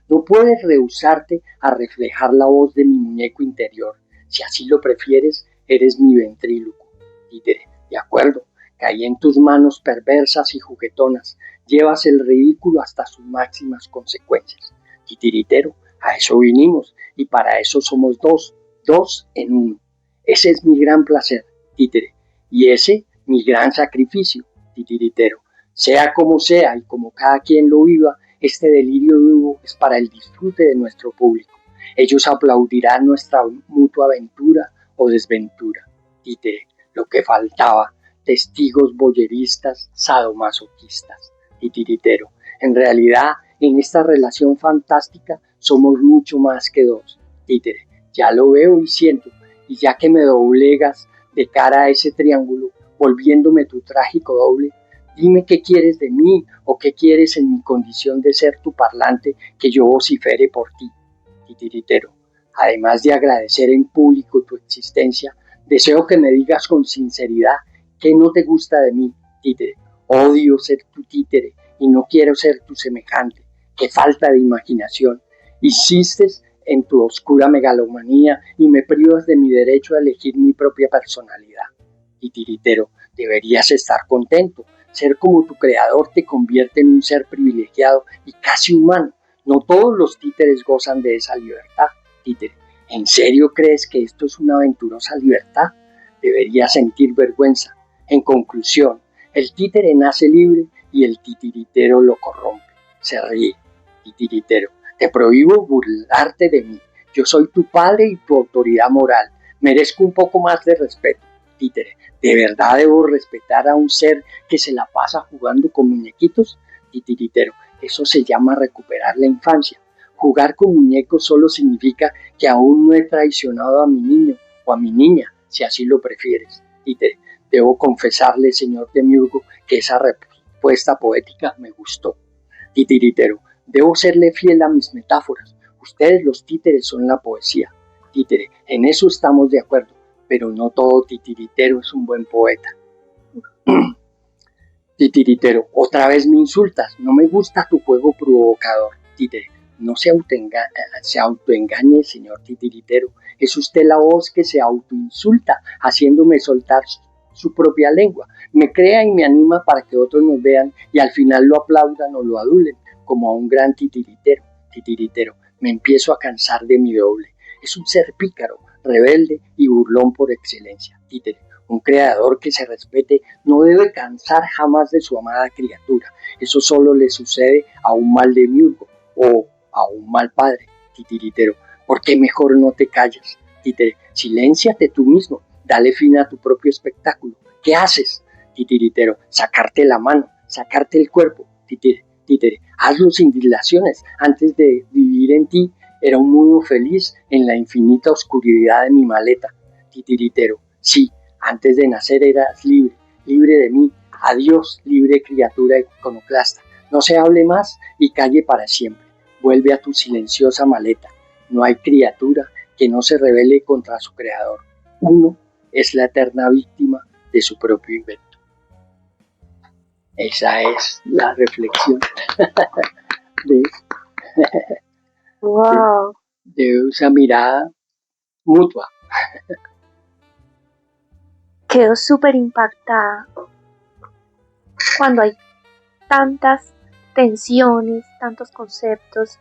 No puedes rehusarte a reflejar la voz de mi muñeco interior. Si así lo prefieres, eres mi ventríloco. Títere, de acuerdo, caí en tus manos perversas y juguetonas. Llevas el ridículo hasta sus máximas consecuencias. Titiritero, a eso vinimos y para eso somos dos en uno. Ese es mi gran placer, títere, y ese mi gran sacrificio, titiritero. Sea como sea y como cada quien lo viva, este delirio duro es para el disfrute de nuestro público. Ellos aplaudirán nuestra mutua aventura o desventura. Títere, lo que faltaba, testigos voyeristas, sadomasoquistas. Titiritero, en realidad, en esta relación fantástica somos mucho más que dos. Títere, ya lo veo y siento, y ya que me doblegas de cara a ese triángulo, volviéndome tu trágico doble, dime qué quieres de mí o qué quieres en mi condición de ser tu parlante que yo vocifere por ti. Titiritero, además de agradecer en público tu existencia, deseo que me digas con sinceridad qué no te gusta de mí, títere. Odio ser tu títere y no quiero ser tu semejante. Qué falta de imaginación. Insistes en tu oscura megalomanía y me privas de mi derecho a elegir mi propia personalidad. Titiritero, deberías estar contento. Ser como tu creador te convierte en un ser privilegiado y casi humano. No todos los títeres gozan de esa libertad. Títere, ¿en serio crees que esto es una aventurosa libertad? Deberías sentir vergüenza. En conclusión, el títere nace libre y el titiritero lo corrompe. Se ríe. Titiritero, te prohíbo burlarte de mí. Yo soy tu padre y tu autoridad moral. Merezco un poco más de respeto. Títere, ¿de verdad debo respetar a un ser que se la pasa jugando con muñequitos? Titiritero, eso se llama recuperar la infancia. Jugar con muñecos solo significa que aún no he traicionado a mi niño o a mi niña, si así lo prefieres. Títere, debo confesarle, señor Demiurgo, que esa respuesta poética me gustó. Titiritero, debo serle fiel a mis metáforas. Ustedes los títeres son la poesía. Títere, en eso estamos de acuerdo, pero no todo titiritero es un buen poeta. Titiritero, otra vez me insultas. No me gusta tu juego provocador. Títere, no se autoengañe, señor titiritero. Es usted la voz que se autoinsulta, haciéndome soltar su propia lengua. Me crea y me anima para que otros nos vean y al final lo aplaudan o lo adulen. como a un gran titiritero. Me empiezo a cansar de mi doble. Es un ser pícaro, rebelde y burlón por excelencia. Títere, un creador que se respete no debe cansar jamás de su amada criatura. Eso solo le sucede a un mal demiurgo o a un mal padre. Titiritero, ¿por qué mejor no te callas? Títere, silénciate tú mismo, dale fin a tu propio espectáculo. ¿Qué haces? Titiritero, sacarte la mano, sacarte el cuerpo. Títere, hazlo sin dilaciones. Antes de vivir en ti, era un mundo feliz en la infinita oscuridad de mi maleta. Titiritero, sí, antes de nacer eras libre, libre de mí. Adiós, libre criatura iconoclasta. No se hable más y calle para siempre. Vuelve a tu silenciosa maleta. No hay criatura que no se rebele contra su creador. Uno es la eterna víctima de su propio invento. Esa es la reflexión Wow. de esa mirada mutua. Quedo súper impactada cuando hay tantas tensiones, tantos conceptos,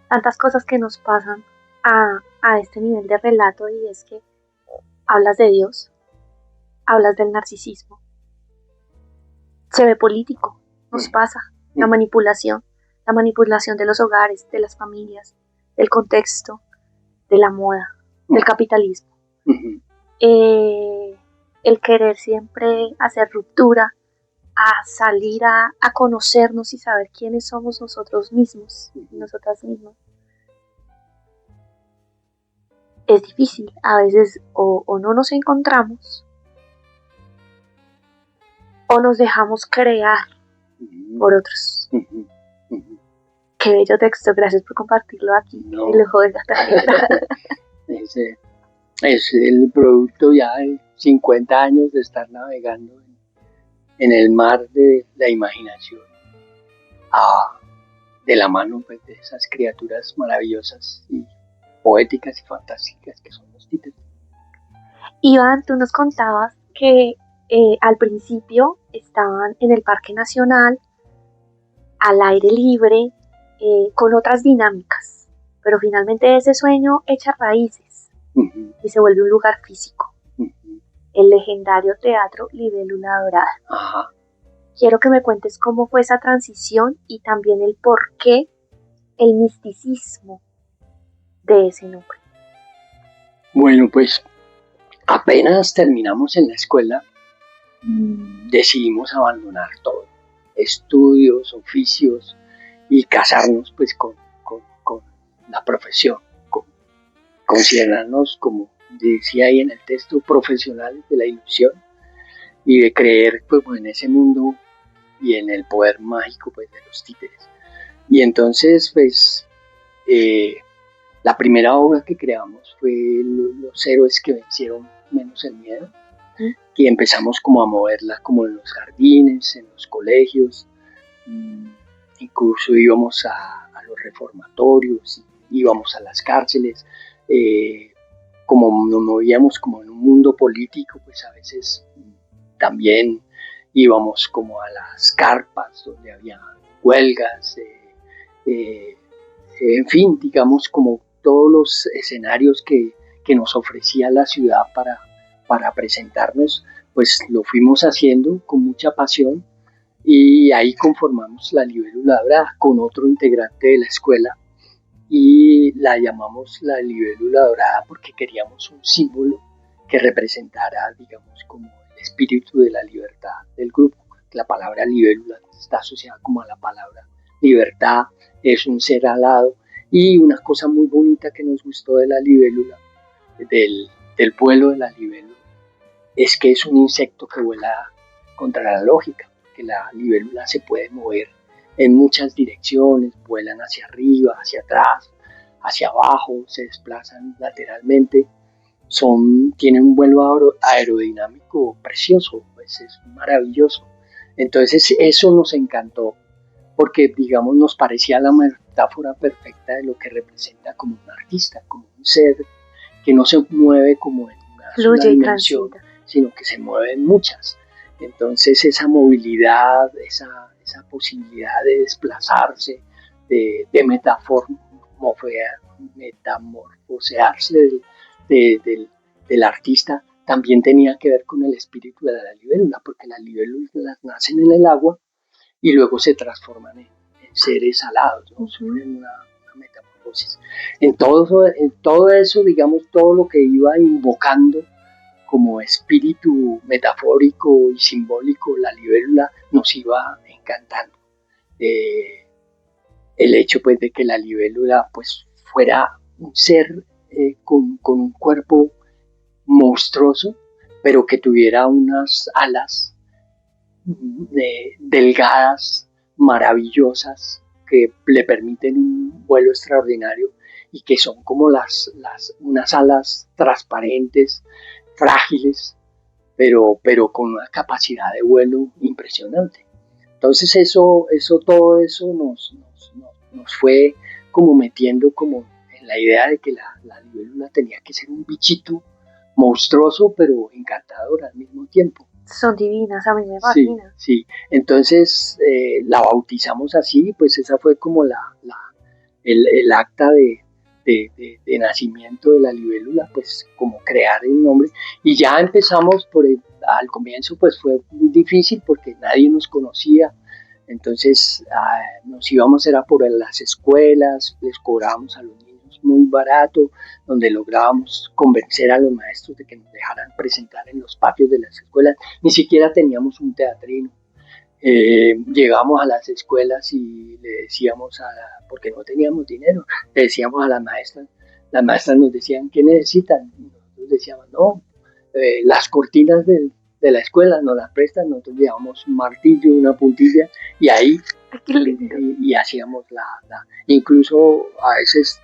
tantas cosas que nos pasan a este nivel de relato, y es que hablas de Dios, hablas del narcisismo, se ve político, nos pasa la manipulación de los hogares, de las familias, del contexto, de la moda, del capitalismo. El querer siempre hacer ruptura, a salir a conocernos y saber quiénes somos nosotros mismos y nosotras mismas. Es difícil, a veces o no nos encontramos o nos dejamos crear por otros. Qué bello texto, gracias por compartirlo aquí. No. El ojo de Gata Negra. Es el producto ya de 50 años de estar navegando en el mar de la imaginación, de la mano pues, de esas criaturas maravillosas y poéticas y fantásticas que son los títeres. Iván, tú nos contabas que al principio estaban en el Parque Nacional, al aire libre, con otras dinámicas, pero finalmente ese sueño echa raíces y se vuelve un lugar físico. El legendario Teatro Libélula Dorada. Ajá. Quiero que me cuentes cómo fue esa transición y también el porqué, el misticismo de ese nombre. Bueno, pues apenas terminamos en la escuela, decidimos abandonar todo, estudios, oficios, y casarnos pues con la profesión, considerarnos, como decía ahí en el texto, profesionales de la ilusión y de creer pues, en ese mundo y en el poder mágico pues, de los títeres. Y entonces pues la primera obra que creamos fue Los héroes que vencieron menos el miedo, y empezamos como a moverla como en los jardines, en los colegios, incluso íbamos a los reformatorios, íbamos a las cárceles, como nos movíamos como en un mundo político, pues a veces también íbamos como a las carpas donde había huelgas, en fin, digamos como todos los escenarios que nos ofrecía la ciudad para presentarnos, pues lo fuimos haciendo con mucha pasión. Y ahí conformamos la Libélula Dorada con otro integrante de la escuela y la llamamos la Libélula Dorada porque queríamos un símbolo que representara, digamos, como el espíritu de la libertad del grupo. La palabra libélula está asociada como a la palabra libertad, es un ser alado, y una cosa muy bonita que nos gustó de la libélula, del vuelo de la libélula, es que es un insecto que vuela contra la lógica. Que la libélula se puede mover en muchas direcciones, vuelan hacia arriba, hacia atrás, hacia abajo, se desplazan lateralmente, tienen un vuelo aerodinámico precioso, pues es maravilloso. Entonces eso nos encantó, porque digamos nos parecía la metáfora perfecta de lo que representa como un artista, como un ser que no se mueve como en una sola dimensión, sino que se mueve en muchas. Entonces esa movilidad, esa posibilidad de desplazarse, de metamorfosearse del artista también tenía que ver con el espíritu de la libélula, porque las libélulas nacen en el agua y luego se transforman en seres alados, ¿no? Sufren una metamorfosis. En todo eso, digamos, todo lo que iba invocando como espíritu metafórico y simbólico, la libélula nos iba encantando. El hecho pues de que la libélula pues fuera un ser con un cuerpo monstruoso, pero que tuviera unas alas delgadas, maravillosas, que le permiten un vuelo extraordinario y que son como unas alas transparentes, frágiles, pero con una capacidad de vuelo impresionante. Entonces todo eso nos fue como metiendo como en la idea de que la libélula tenía que ser un bichito monstruoso, pero encantador al mismo tiempo. Son divinas, a mí me fascinan. Sí, entonces la bautizamos así, pues esa fue como el acta de nacimiento de la libélula, pues como crear el nombre. Y ya empezamos al comienzo, pues fue muy difícil porque nadie nos conocía. Entonces nos íbamos era por las escuelas, les cobrábamos a los niños muy barato, donde lográbamos convencer a los maestros de que nos dejaran presentar en los patios de las escuelas. Ni siquiera teníamos un teatrino. Llegamos a las escuelas y le decíamos porque no teníamos dinero, le decíamos a las maestras nos decían, ¿qué necesitan? Y nosotros decíamos, no, las cortinas de la escuela nos las prestan, nosotros llevamos un martillo, una puntilla, y ahí y hacíamos incluso a veces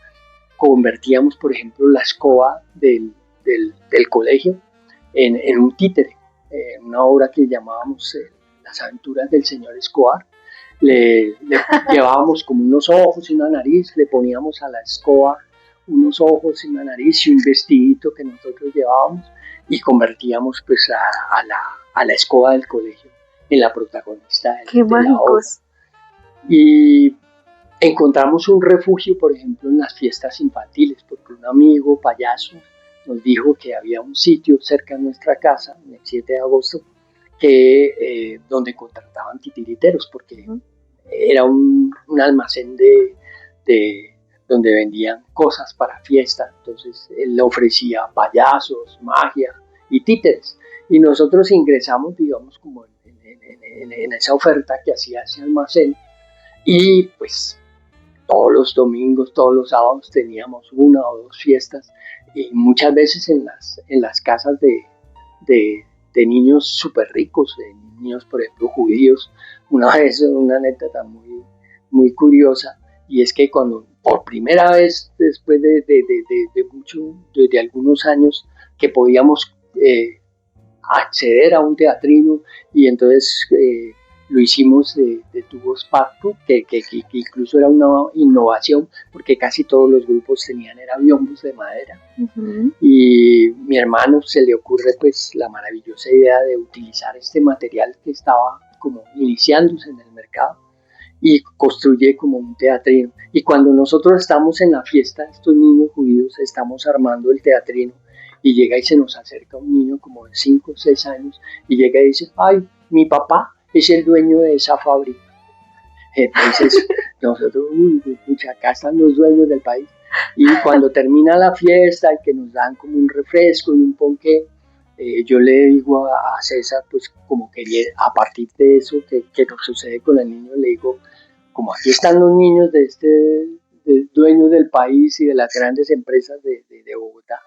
convertíamos, por ejemplo, la escoba del colegio en un títere, una obra que llamábamos Las aventuras del señor Escobar. Le llevábamos como unos ojos y una nariz, le poníamos a la escoba unos ojos y una nariz y un vestidito que nosotros llevábamos y convertíamos pues a la escoba del colegio en la protagonista de la obra. Y encontramos un refugio, por ejemplo, en las fiestas infantiles, porque un amigo payaso nos dijo que había un sitio cerca de nuestra casa, el 7 de agosto, donde contrataban titiriteros, porque era un almacén donde vendían cosas para fiesta. Entonces él le ofrecía payasos, magia y títeres. Y nosotros ingresamos, digamos, como en esa oferta que hacía ese almacén. Y pues todos los domingos, todos los sábados teníamos una o dos fiestas. Y muchas veces en las casas de niños súper ricos, de niños, por ejemplo, judíos. Una vez, una anécdota muy, muy curiosa, y es que cuando por primera vez, después de algunos años, que podíamos acceder a un teatrino, y entonces lo hicimos de tubos Pacto, que incluso era una innovación, porque casi todos los grupos tenían biombos de madera. Y mi hermano se le ocurre pues la maravillosa idea de utilizar este material que estaba como iniciándose en el mercado y construye como un teatrino. Y cuando nosotros estamos en la fiesta, estos niños judíos, estamos armando el teatrino, y llega y se nos acerca un niño como de 5 o 6 años y llega y dice, ay, mi papá es el dueño de esa fábrica. Entonces nosotros, pucha, acá están los dueños del país. Y cuando termina la fiesta y que nos dan como un refresco y un ponqué, yo le digo a César, pues como quería, a partir de eso que nos sucede con el niño, le digo, como aquí están los niños de dueños del país y de las grandes empresas de Bogotá,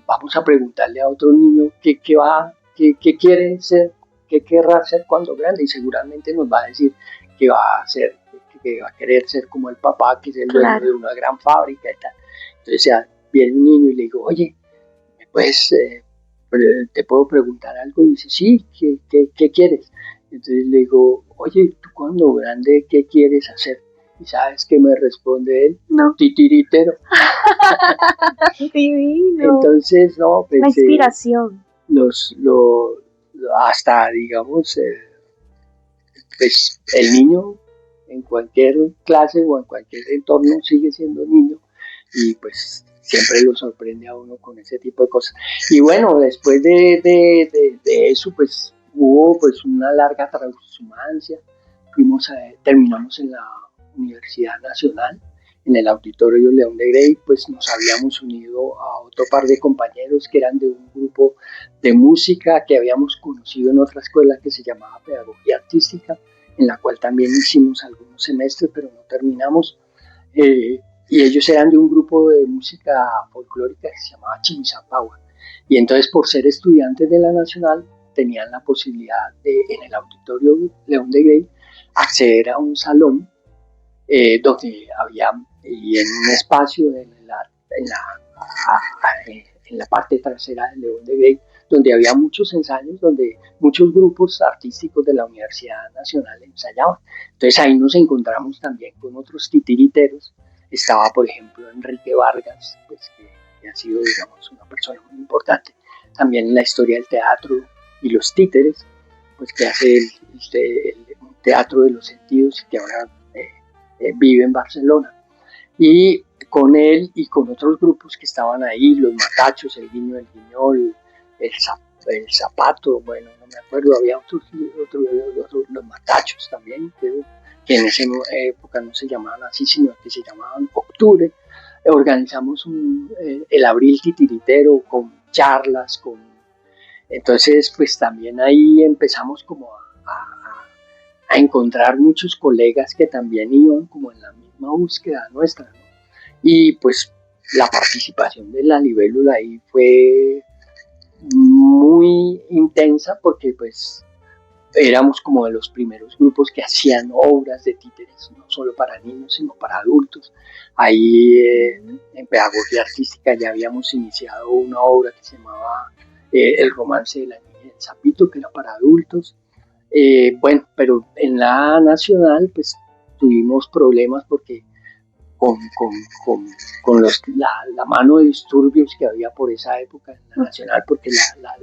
vamos a preguntarle a otro niño qué quiere ser, qué querrá ser cuando grande, y seguramente nos va a decir que va a querer ser como el papá, que es el dueño de una gran fábrica y tal. Entonces viene un niño y le digo, oye, pues te puedo preguntar algo, y dice, sí, ¿qué quieres? Entonces le digo, oye, tú cuando grande, ¿qué quieres hacer? ¿Y sabes qué me responde él? No. Titiritero. Divino. Entonces, no, pues, la inspiración. Hasta, digamos, pues el niño en cualquier clase o en cualquier entorno sigue siendo niño y pues siempre lo sorprende a uno con ese tipo de cosas. Y bueno, después de eso pues hubo pues una larga transhumancia, terminamos en la Universidad Nacional, en el Auditorio León de Grey, pues nos habíamos unido a otro par de compañeros que eran de un grupo de música que habíamos conocido en otra escuela que se llamaba Pedagogía Artística, en la cual también hicimos algunos semestres, pero no terminamos. Y ellos eran de un grupo de música folclórica que se llamaba Chimizapaua. Y entonces, por ser estudiantes de la Nacional, tenían la posibilidad de, en el Auditorio León de Grey, acceder a un salón donde había, y en un espacio en la parte trasera del León de Grey, donde había muchos ensayos, donde muchos grupos artísticos de la Universidad Nacional ensayaban. Entonces ahí nos encontramos también con otros titiriteros. Estaba, por ejemplo, Enrique Vargas, pues, que ha sido, digamos, una persona muy importante también en la historia del teatro y los títeres, pues que hace el teatro de los sentidos y que ahora vive en Barcelona. Y con él y con otros grupos que estaban ahí, los Matachos, el Guiño del Guiñol, el Zapato, bueno, no me acuerdo, había otros los Matachos también, creo, que en esa época no se llamaban así, sino que se llamaban Octubre. Organizamos el Abril Titiritero con charlas, entonces pues también ahí empezamos como a encontrar muchos colegas que también iban como en la misma búsqueda nuestra, ¿no? Y pues la participación de la Libélula ahí fue muy intensa porque pues éramos como de los primeros grupos que hacían obras de títeres, no solo para niños, sino para adultos. Ahí en Pedagogía Artística ya habíamos iniciado una obra que se llamaba El romance de la niña y el sapito, que era para adultos. Bueno, pero en la Nacional pues tuvimos problemas porque con, con, con la mano de disturbios que había por esa época en la Nacional, porque la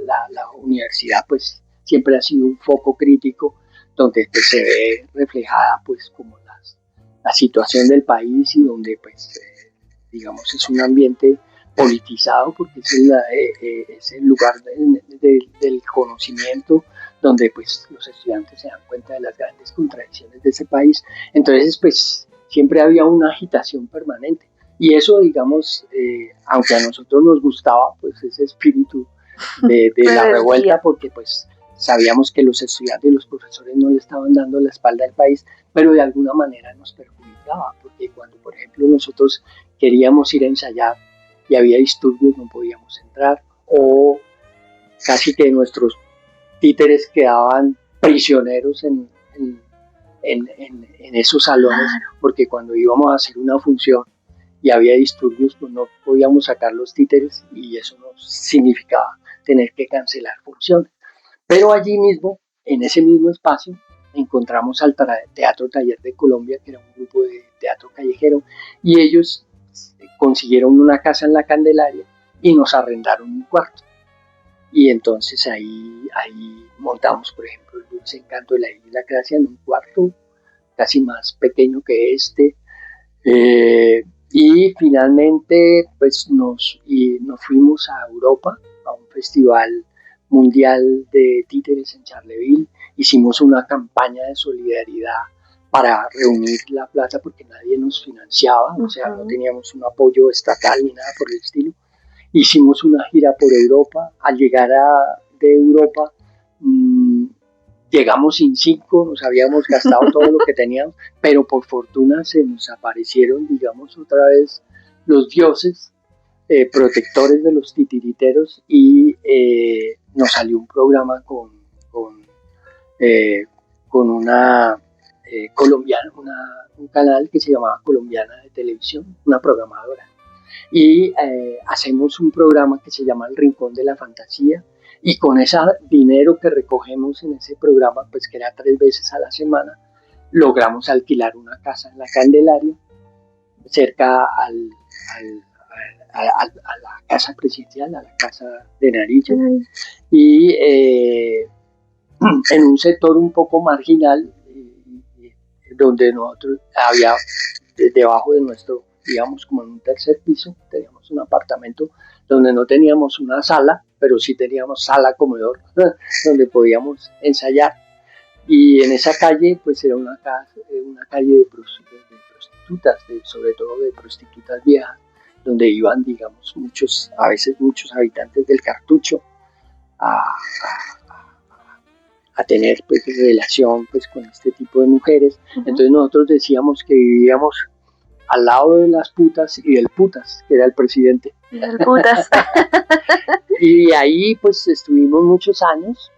universidad pues siempre ha sido un foco crítico donde pues, se ve reflejada pues como la situación del país y donde pues digamos es un ambiente politizado porque es el lugar del conocimiento donde pues los estudiantes se dan cuenta de las grandes contradicciones de ese país. Entonces pues siempre había una agitación permanente y eso digamos aunque a nosotros nos gustaba pues ese espíritu de la revuelta porque pues sabíamos que los estudiantes y los profesores no le estaban dando la espalda al país, pero de alguna manera nos perjudicaba porque cuando por ejemplo nosotros queríamos ir a ensayar y había disturbios no podíamos entrar o casi que nuestros títeres quedaban prisioneros en esos salones, porque cuando íbamos a hacer una función y había disturbios, pues no podíamos sacar los títeres y eso nos significaba tener que cancelar funciones. Pero allí mismo, en ese mismo espacio, encontramos al Teatro Taller de Colombia, que era un grupo de teatro callejero, y ellos consiguieron una casa en la Candelaria y nos arrendaron un cuarto. Y entonces ahí montamos, por ejemplo, el Dulce Encanto de la Isla Gracia en un cuarto casi más pequeño que este. Y finalmente pues nos fuimos a Europa, a un festival mundial de títeres en Charleville. Hicimos una campaña de solidaridad para reunir la plata porque nadie nos financiaba, o sea, no teníamos un apoyo estatal ni nada por el estilo. Hicimos una gira por Europa. Al llegar de Europa, llegamos sin 5, nos habíamos gastado todo lo que teníamos, pero por fortuna se nos aparecieron, digamos, otra vez los dioses protectores de los titiriteros y nos salió un programa con una colombiana, un canal que se llamaba Colombiana de Televisión, una programadora. Y hacemos un programa que se llama El Rincón de la Fantasía y con ese dinero que recogemos en ese programa, pues que era 3 veces a la semana, logramos alquilar una casa en la Candelaria cerca a la casa presidencial, a la casa de Nariño y en un sector un poco marginal donde nosotros había debajo de nuestro, digamos como en un tercer piso, teníamos un apartamento donde no teníamos una sala, pero sí teníamos sala comedor, donde podíamos ensayar. Y en esa calle, pues era una calle de prostitutas, sobre todo de prostitutas viejas, donde iban, digamos, a veces muchos habitantes del Cartucho a, a tener pues relación pues con este tipo de mujeres. Entonces nosotros decíamos que vivíamos al lado de las putas y del putas, que era el presidente. El putas. Y ahí pues estuvimos muchos años,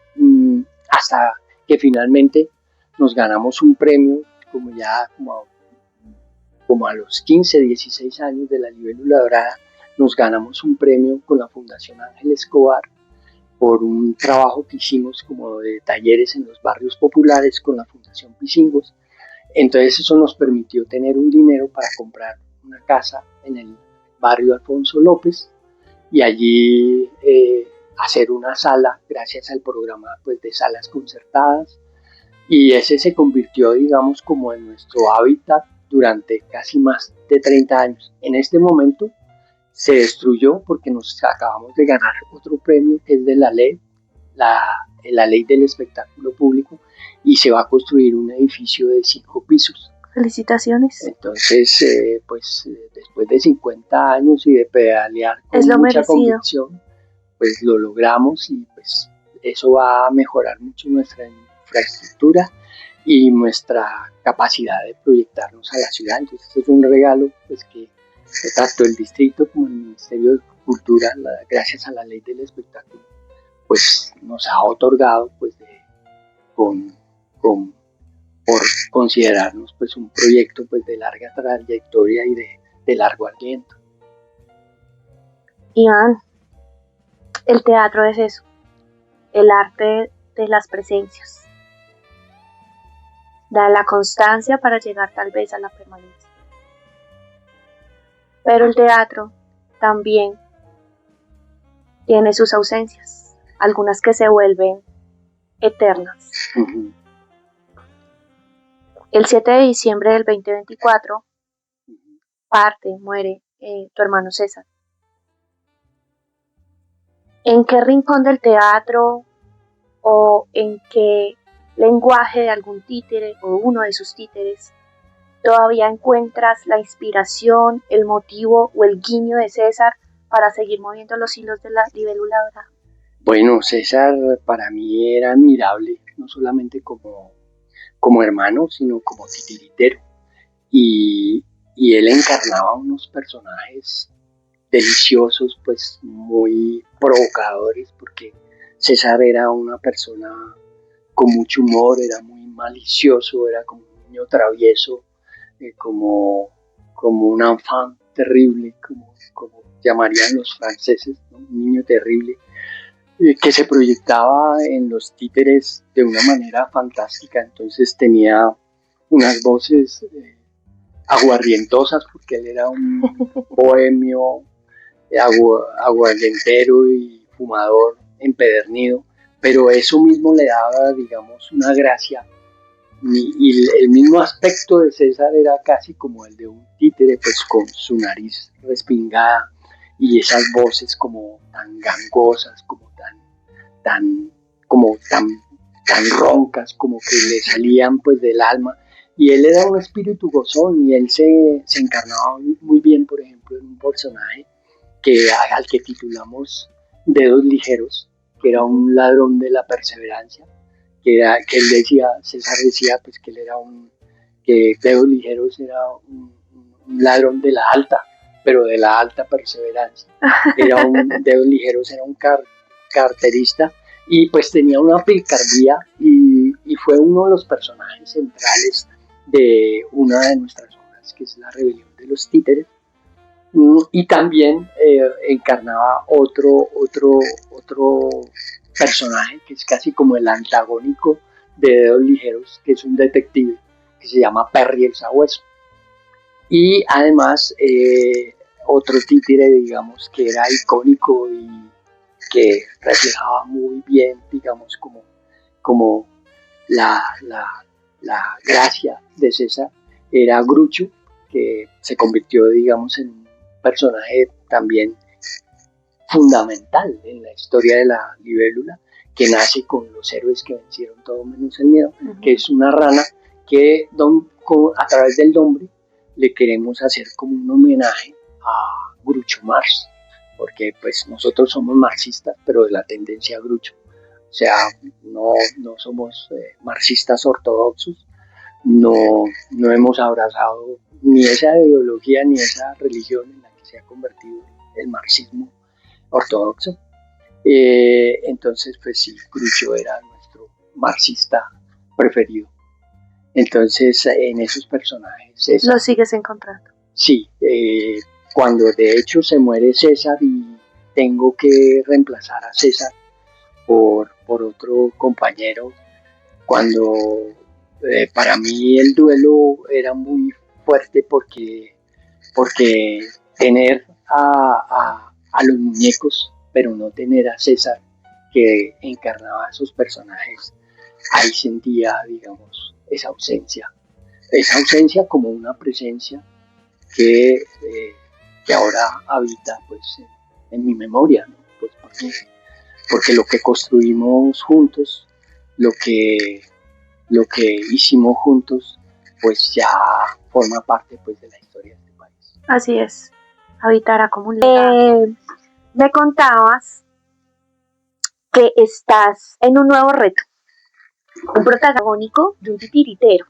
hasta que finalmente nos ganamos un premio, como a los 15, 16 años de la Libélula Dorada, nos ganamos un premio con la Fundación Ángel Escobar por un trabajo que hicimos como de talleres en los barrios populares con la Fundación Pisingos. Entonces eso nos permitió tener un dinero para comprar una casa en el barrio Alfonso López y allí hacer una sala gracias al programa pues, de salas concertadas, y ese se convirtió, digamos, como en nuestro hábitat durante casi más de 30 años. En este momento se destruyó porque nos acabamos de ganar otro premio que es de la ley del espectáculo público, y se va a construir un edificio de 5 pisos. Felicitaciones. Entonces, después de 50 años y de pedalear con mucha merecido. Convicción, pues lo logramos, y pues eso va a mejorar mucho nuestra infraestructura y nuestra capacidad de proyectarnos a la ciudad. Entonces es un regalo pues que tanto el distrito como el Ministerio de Cultura, gracias a la ley del espectáculo, pues nos ha otorgado pues por considerarnos pues un proyecto pues de larga trayectoria y de largo aliento. Iván, el teatro es eso, el arte de las presencias, da la constancia para llegar tal vez a la permanencia. Pero el teatro también tiene sus ausencias, algunas que se vuelven eternas. Uh-huh. El 7 de diciembre del 2024 muere tu hermano César. ¿En qué rincón del teatro o en qué lenguaje de algún títere o uno de sus títeres todavía encuentras la inspiración, el motivo o el guiño de César para seguir moviendo los hilos de la Libélula Dorada? Bueno, César para mí era admirable, no solamente como hermano, sino como titiritero. Y él encarnaba unos personajes deliciosos, pues muy provocadores, porque César era una persona con mucho humor, era muy malicioso, era como un niño travieso, como un enfant terrible, como llamarían los franceses, ¿no? Un niño terrible, que se proyectaba en los títeres de una manera fantástica. Entonces tenía unas voces aguardientosas, porque él era un bohemio, aguardientero y fumador empedernido, pero eso mismo le daba, digamos, una gracia. Y el mismo aspecto de César era casi como el de un títere, pues con su nariz respingada y esas voces como tan gangosas, como tan roncas, como que le salían pues del alma. Y él era un espíritu gozón, y él se encarnaba muy bien, por ejemplo, en un personaje al que titulamos Dedos Ligeros, que era un ladrón de la perseverancia, que él decía, César decía pues que él era que Dedos Ligeros era un ladrón de la alta, pero de la alta perseverancia. Dedos Ligeros era un carterista, y pues tenía una picardía, y fue uno de los personajes centrales de una de nuestras obras, que es La Rebelión de los Títeres. Y también encarnaba otro personaje que es casi como el antagónico de Dedos Ligeros, que es un detective que se llama Perry el Sabueso. Y además otro títere, digamos, que era icónico y que reflejaba muy bien, digamos, como la la gracia de César era Grucho, que se convirtió, digamos, en un personaje también fundamental en la historia de la libélula, que nace con los héroes que vencieron todo menos el miedo, que es una rana que a través del nombre le queremos hacer como un homenaje a Groucho Marx, porque pues nosotros somos marxistas, pero de la tendencia Groucho. O sea, no somos marxistas ortodoxos, no hemos abrazado ni esa ideología ni esa religión en la que se ha convertido el marxismo ortodoxo. Entonces, pues sí, Groucho era nuestro marxista preferido. Entonces, en esos personajes... César, ¿lo sigues encontrando? Sí, cuando de hecho se muere César y tengo que reemplazar a César por otro compañero, cuando para mí el duelo era muy fuerte porque tener a los muñecos, pero no tener a César, que encarnaba a esos personajes, ahí sentía, digamos, esa ausencia como una presencia que ahora habita pues en mi memoria, ¿no? Pues porque lo que construimos juntos, lo que hicimos juntos, pues ya forma parte pues de la historia de este país. Así es, habitará como un legado. Me contabas que estás en un nuevo reto, un protagónico de un titiritero.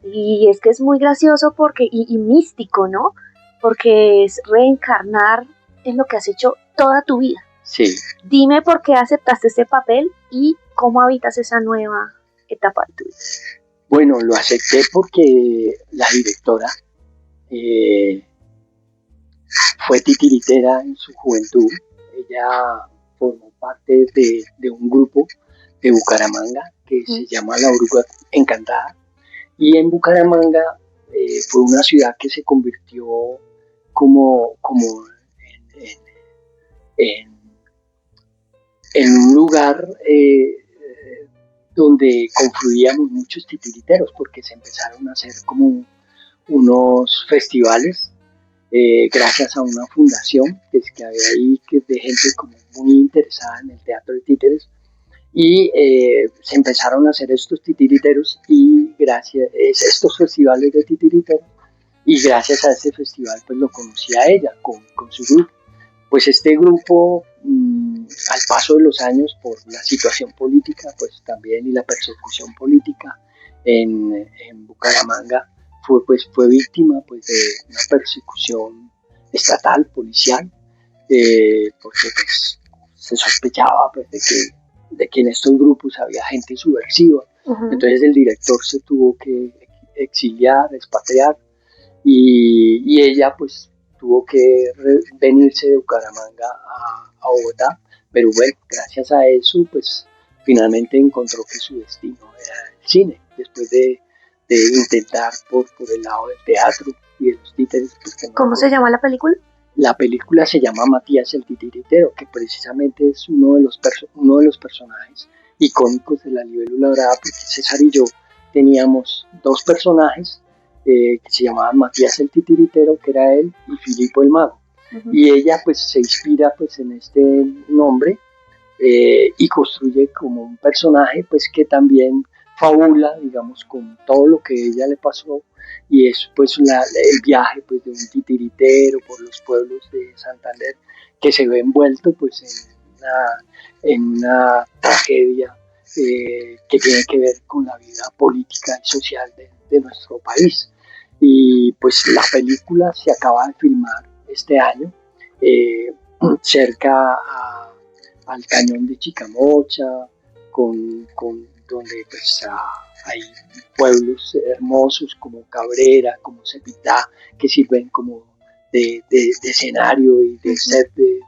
Y es que es muy gracioso porque y místico, ¿no? Porque es reencarnar en lo que has hecho toda tu vida. Sí. Dime por qué aceptaste este papel y cómo habitas esa nueva etapa de tu vida. Bueno, lo acepté porque la directora fue titiritera en su juventud. Ella formó parte de un grupo de Bucaramanga que se llama La Oruga Encantada. Y en Bucaramanga fue una ciudad que se convirtió como en un lugar donde confluíamos muchos titiriteros, porque se empezaron a hacer como unos festivales gracias a una fundación que había ahí de gente como muy interesada en el teatro de títeres, y se empezaron a hacer estos titiriteros y gracias a estos festivales de titiriteros, y gracias a ese festival pues lo conocí a ella con su grupo. Pues este grupo, al paso de los años, por la situación política, pues también, y la persecución política en Bucaramanga, fue víctima pues de una persecución estatal, policial, porque pues se sospechaba pues de que en estos grupos había gente subversiva. Entonces el director se tuvo que exiliar, expatriar, y ella pues tuvo que venirse de Bucaramanga a Bogotá, pero bueno, gracias a eso pues finalmente encontró que su destino era el cine, después de intentar por el lado del teatro y de los títeres. Pues, ¿Cómo se llama la película? La película se llama Matías el Titiritero, que precisamente es uno de los personajes icónicos de la libélula dorada, porque César y yo teníamos dos personajes que se llamaban Matías el Titiritero, que era él, y Filipo el Mago. Y ella pues se inspira pues en este nombre y construye como un personaje pues que también fabula, digamos, con todo lo que a ella le pasó, y es pues el viaje pues de un titiritero por los pueblos de Santander, que se ve envuelto pues en una tragedia que tiene que ver con la vida política y social de nuestro país. Y pues la película se acaba de filmar este año cerca al cañón de Chicamocha, donde pues hay pueblos hermosos como Cabrera, como Cepitá, que sirven como de escenario y de set de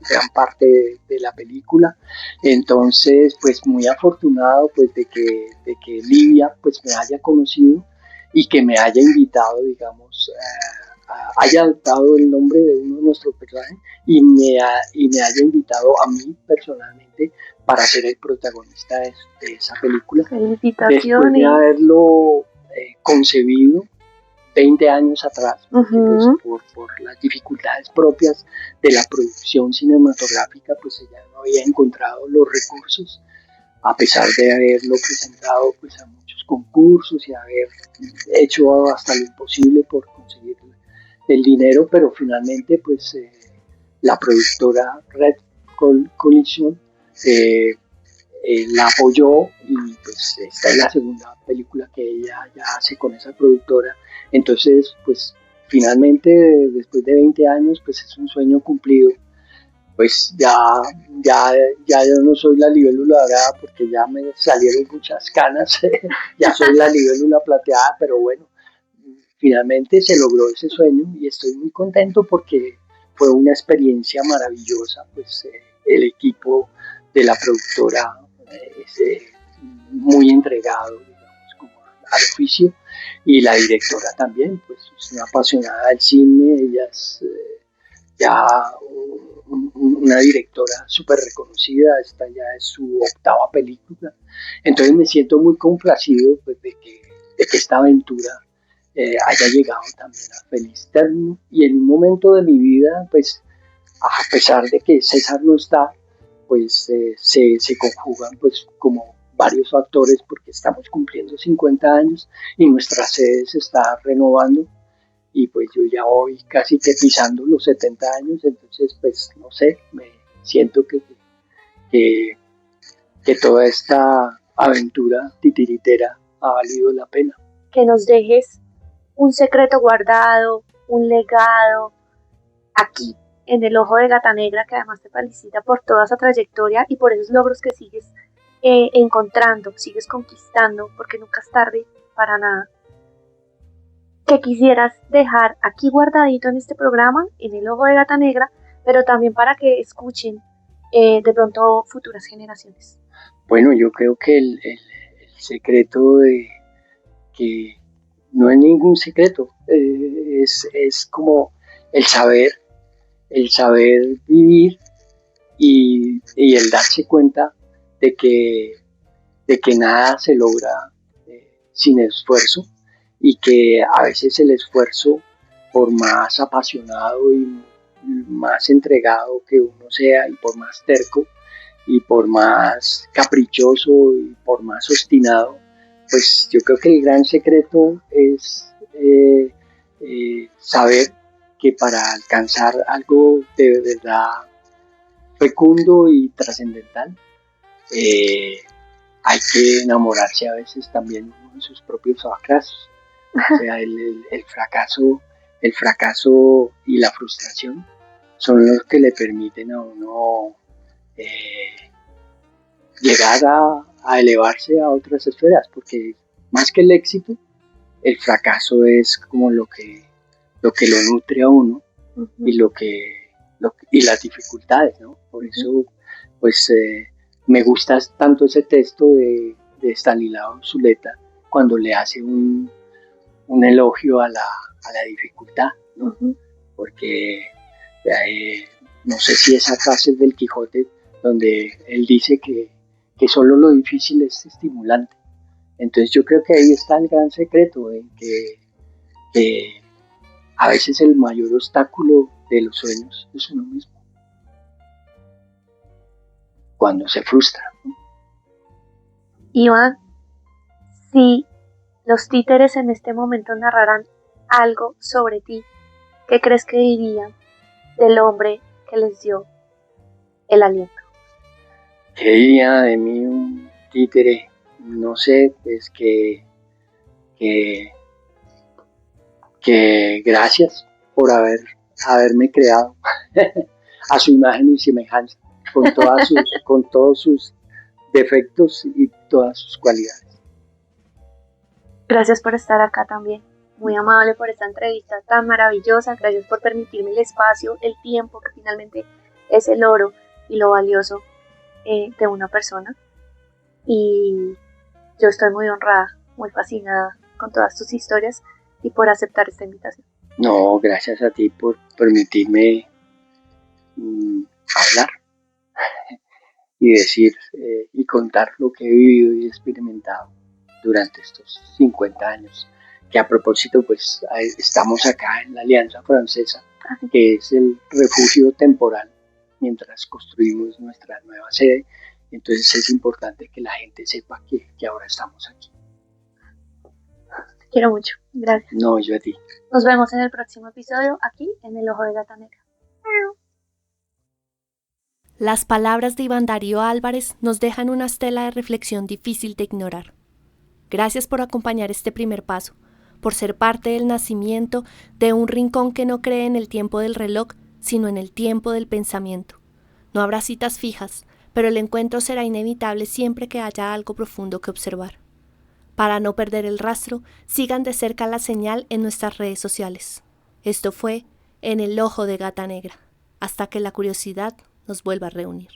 gran parte de la película. Entonces pues muy afortunado pues de que Livia pues me haya conocido y que me haya invitado, digamos, haya adoptado el nombre de uno de nuestros personajes y me haya invitado a mí personalmente para ser el protagonista de esa película. Felicitaciones. Después de haberlo concebido 20 años atrás, porque, pues, por las dificultades propias de la producción cinematográfica, pues ella no había encontrado los recursos, a pesar de haberlo presentado pues a muchos concursos y haber hecho hasta lo imposible por conseguir el dinero, pero finalmente pues la productora Red Collision la apoyó y pues esta es la segunda película que ella ya hace con esa productora. Entonces pues finalmente después de 20 años pues es un sueño cumplido. Pues ya yo no soy la libélula dorada porque ya me salieron muchas canas, ya soy la libélula plateada, pero bueno, finalmente se logró ese sueño y estoy muy contento porque fue una experiencia maravillosa, pues el equipo de la productora es muy entregado, digamos, como al oficio, y la directora también, pues es una apasionada del cine, ella es ya una directora súper reconocida, esta ya es su 8ª película, entonces me siento muy complacido pues, de que esta aventura haya llegado también a feliz término, y en un momento de mi vida, pues a pesar de que César no está, pues se conjugan pues como varios factores porque estamos cumpliendo 50 años y nuestra sede se está renovando, y pues yo ya voy casi que pisando los 70 años, entonces pues no sé, me siento que, que toda esta aventura titiritera ha valido la pena. Que nos dejes un secreto guardado, un legado aquí en el Ojo de Gata Negra, que además te felicita por toda esa trayectoria y por esos logros que sigues encontrando, sigues conquistando, porque nunca es tarde para nada. Que quisieras dejar aquí guardadito en este programa, en el Ojo de Gata Negra, pero también para que escuchen de pronto futuras generaciones. Bueno, yo creo que el secreto de que no es ningún secreto, es como el saber vivir y el darse cuenta de que nada se logra sin esfuerzo, y que a veces el esfuerzo, por más apasionado y más entregado que uno sea, y por más terco y por más caprichoso y por más obstinado, pues yo creo que el gran secreto es saber que para alcanzar algo de verdad fecundo y trascendental, hay que enamorarse a veces también de sus propios fracasos. O sea, el fracaso y la frustración son los que le permiten a uno llegar a elevarse a otras esferas, porque más que el éxito, el fracaso es como lo que lo nutre a uno, y y las dificultades, ¿no? Por eso, pues me gusta tanto ese texto de Stanislao Zuleta cuando le hace un elogio a la dificultad, ¿no? Porque no sé si esa frase es del Quijote, donde él dice que solo lo difícil es estimulante. Entonces yo creo que ahí está el gran secreto, en que a veces el mayor obstáculo de los sueños es uno mismo, cuando se frustra, ¿no? Iván, si los títeres en este momento narraran algo sobre ti, ¿qué crees que dirían del hombre que les dio el aliento? ¿Qué diría de mí un títere? No sé, pues que gracias por haberme creado a su imagen y semejanza, con todos sus defectos y todas sus cualidades. Gracias por estar acá también, muy amable por esta entrevista tan maravillosa, gracias por permitirme el espacio, el tiempo, que finalmente es el oro y lo valioso de una persona, y yo estoy muy honrada, muy fascinada con todas tus historias y por aceptar esta invitación. No, gracias a ti por permitirme hablar y decir y contar lo que he vivido y experimentado durante estos 50 años. Que a propósito, pues estamos acá en la Alianza Francesa, que es el refugio temporal mientras construimos nuestra nueva sede. Entonces es importante que la gente sepa que ahora estamos aquí. Te quiero mucho. Gracias. No, yo a ti. Nos vemos en el próximo episodio aquí en El Ojo de Gata Negra. Las palabras de Iván Darío Álvarez nos dejan una estela de reflexión difícil de ignorar. Gracias por acompañar este primer paso, por ser parte del nacimiento de un rincón que no cree en el tiempo del reloj, sino en el tiempo del pensamiento. No habrá citas fijas, pero el encuentro será inevitable siempre que haya algo profundo que observar. Para no perder el rastro, sigan de cerca la señal en nuestras redes sociales. Esto fue En el Ojo de Gata Negra, hasta que la curiosidad nos vuelva a reunir.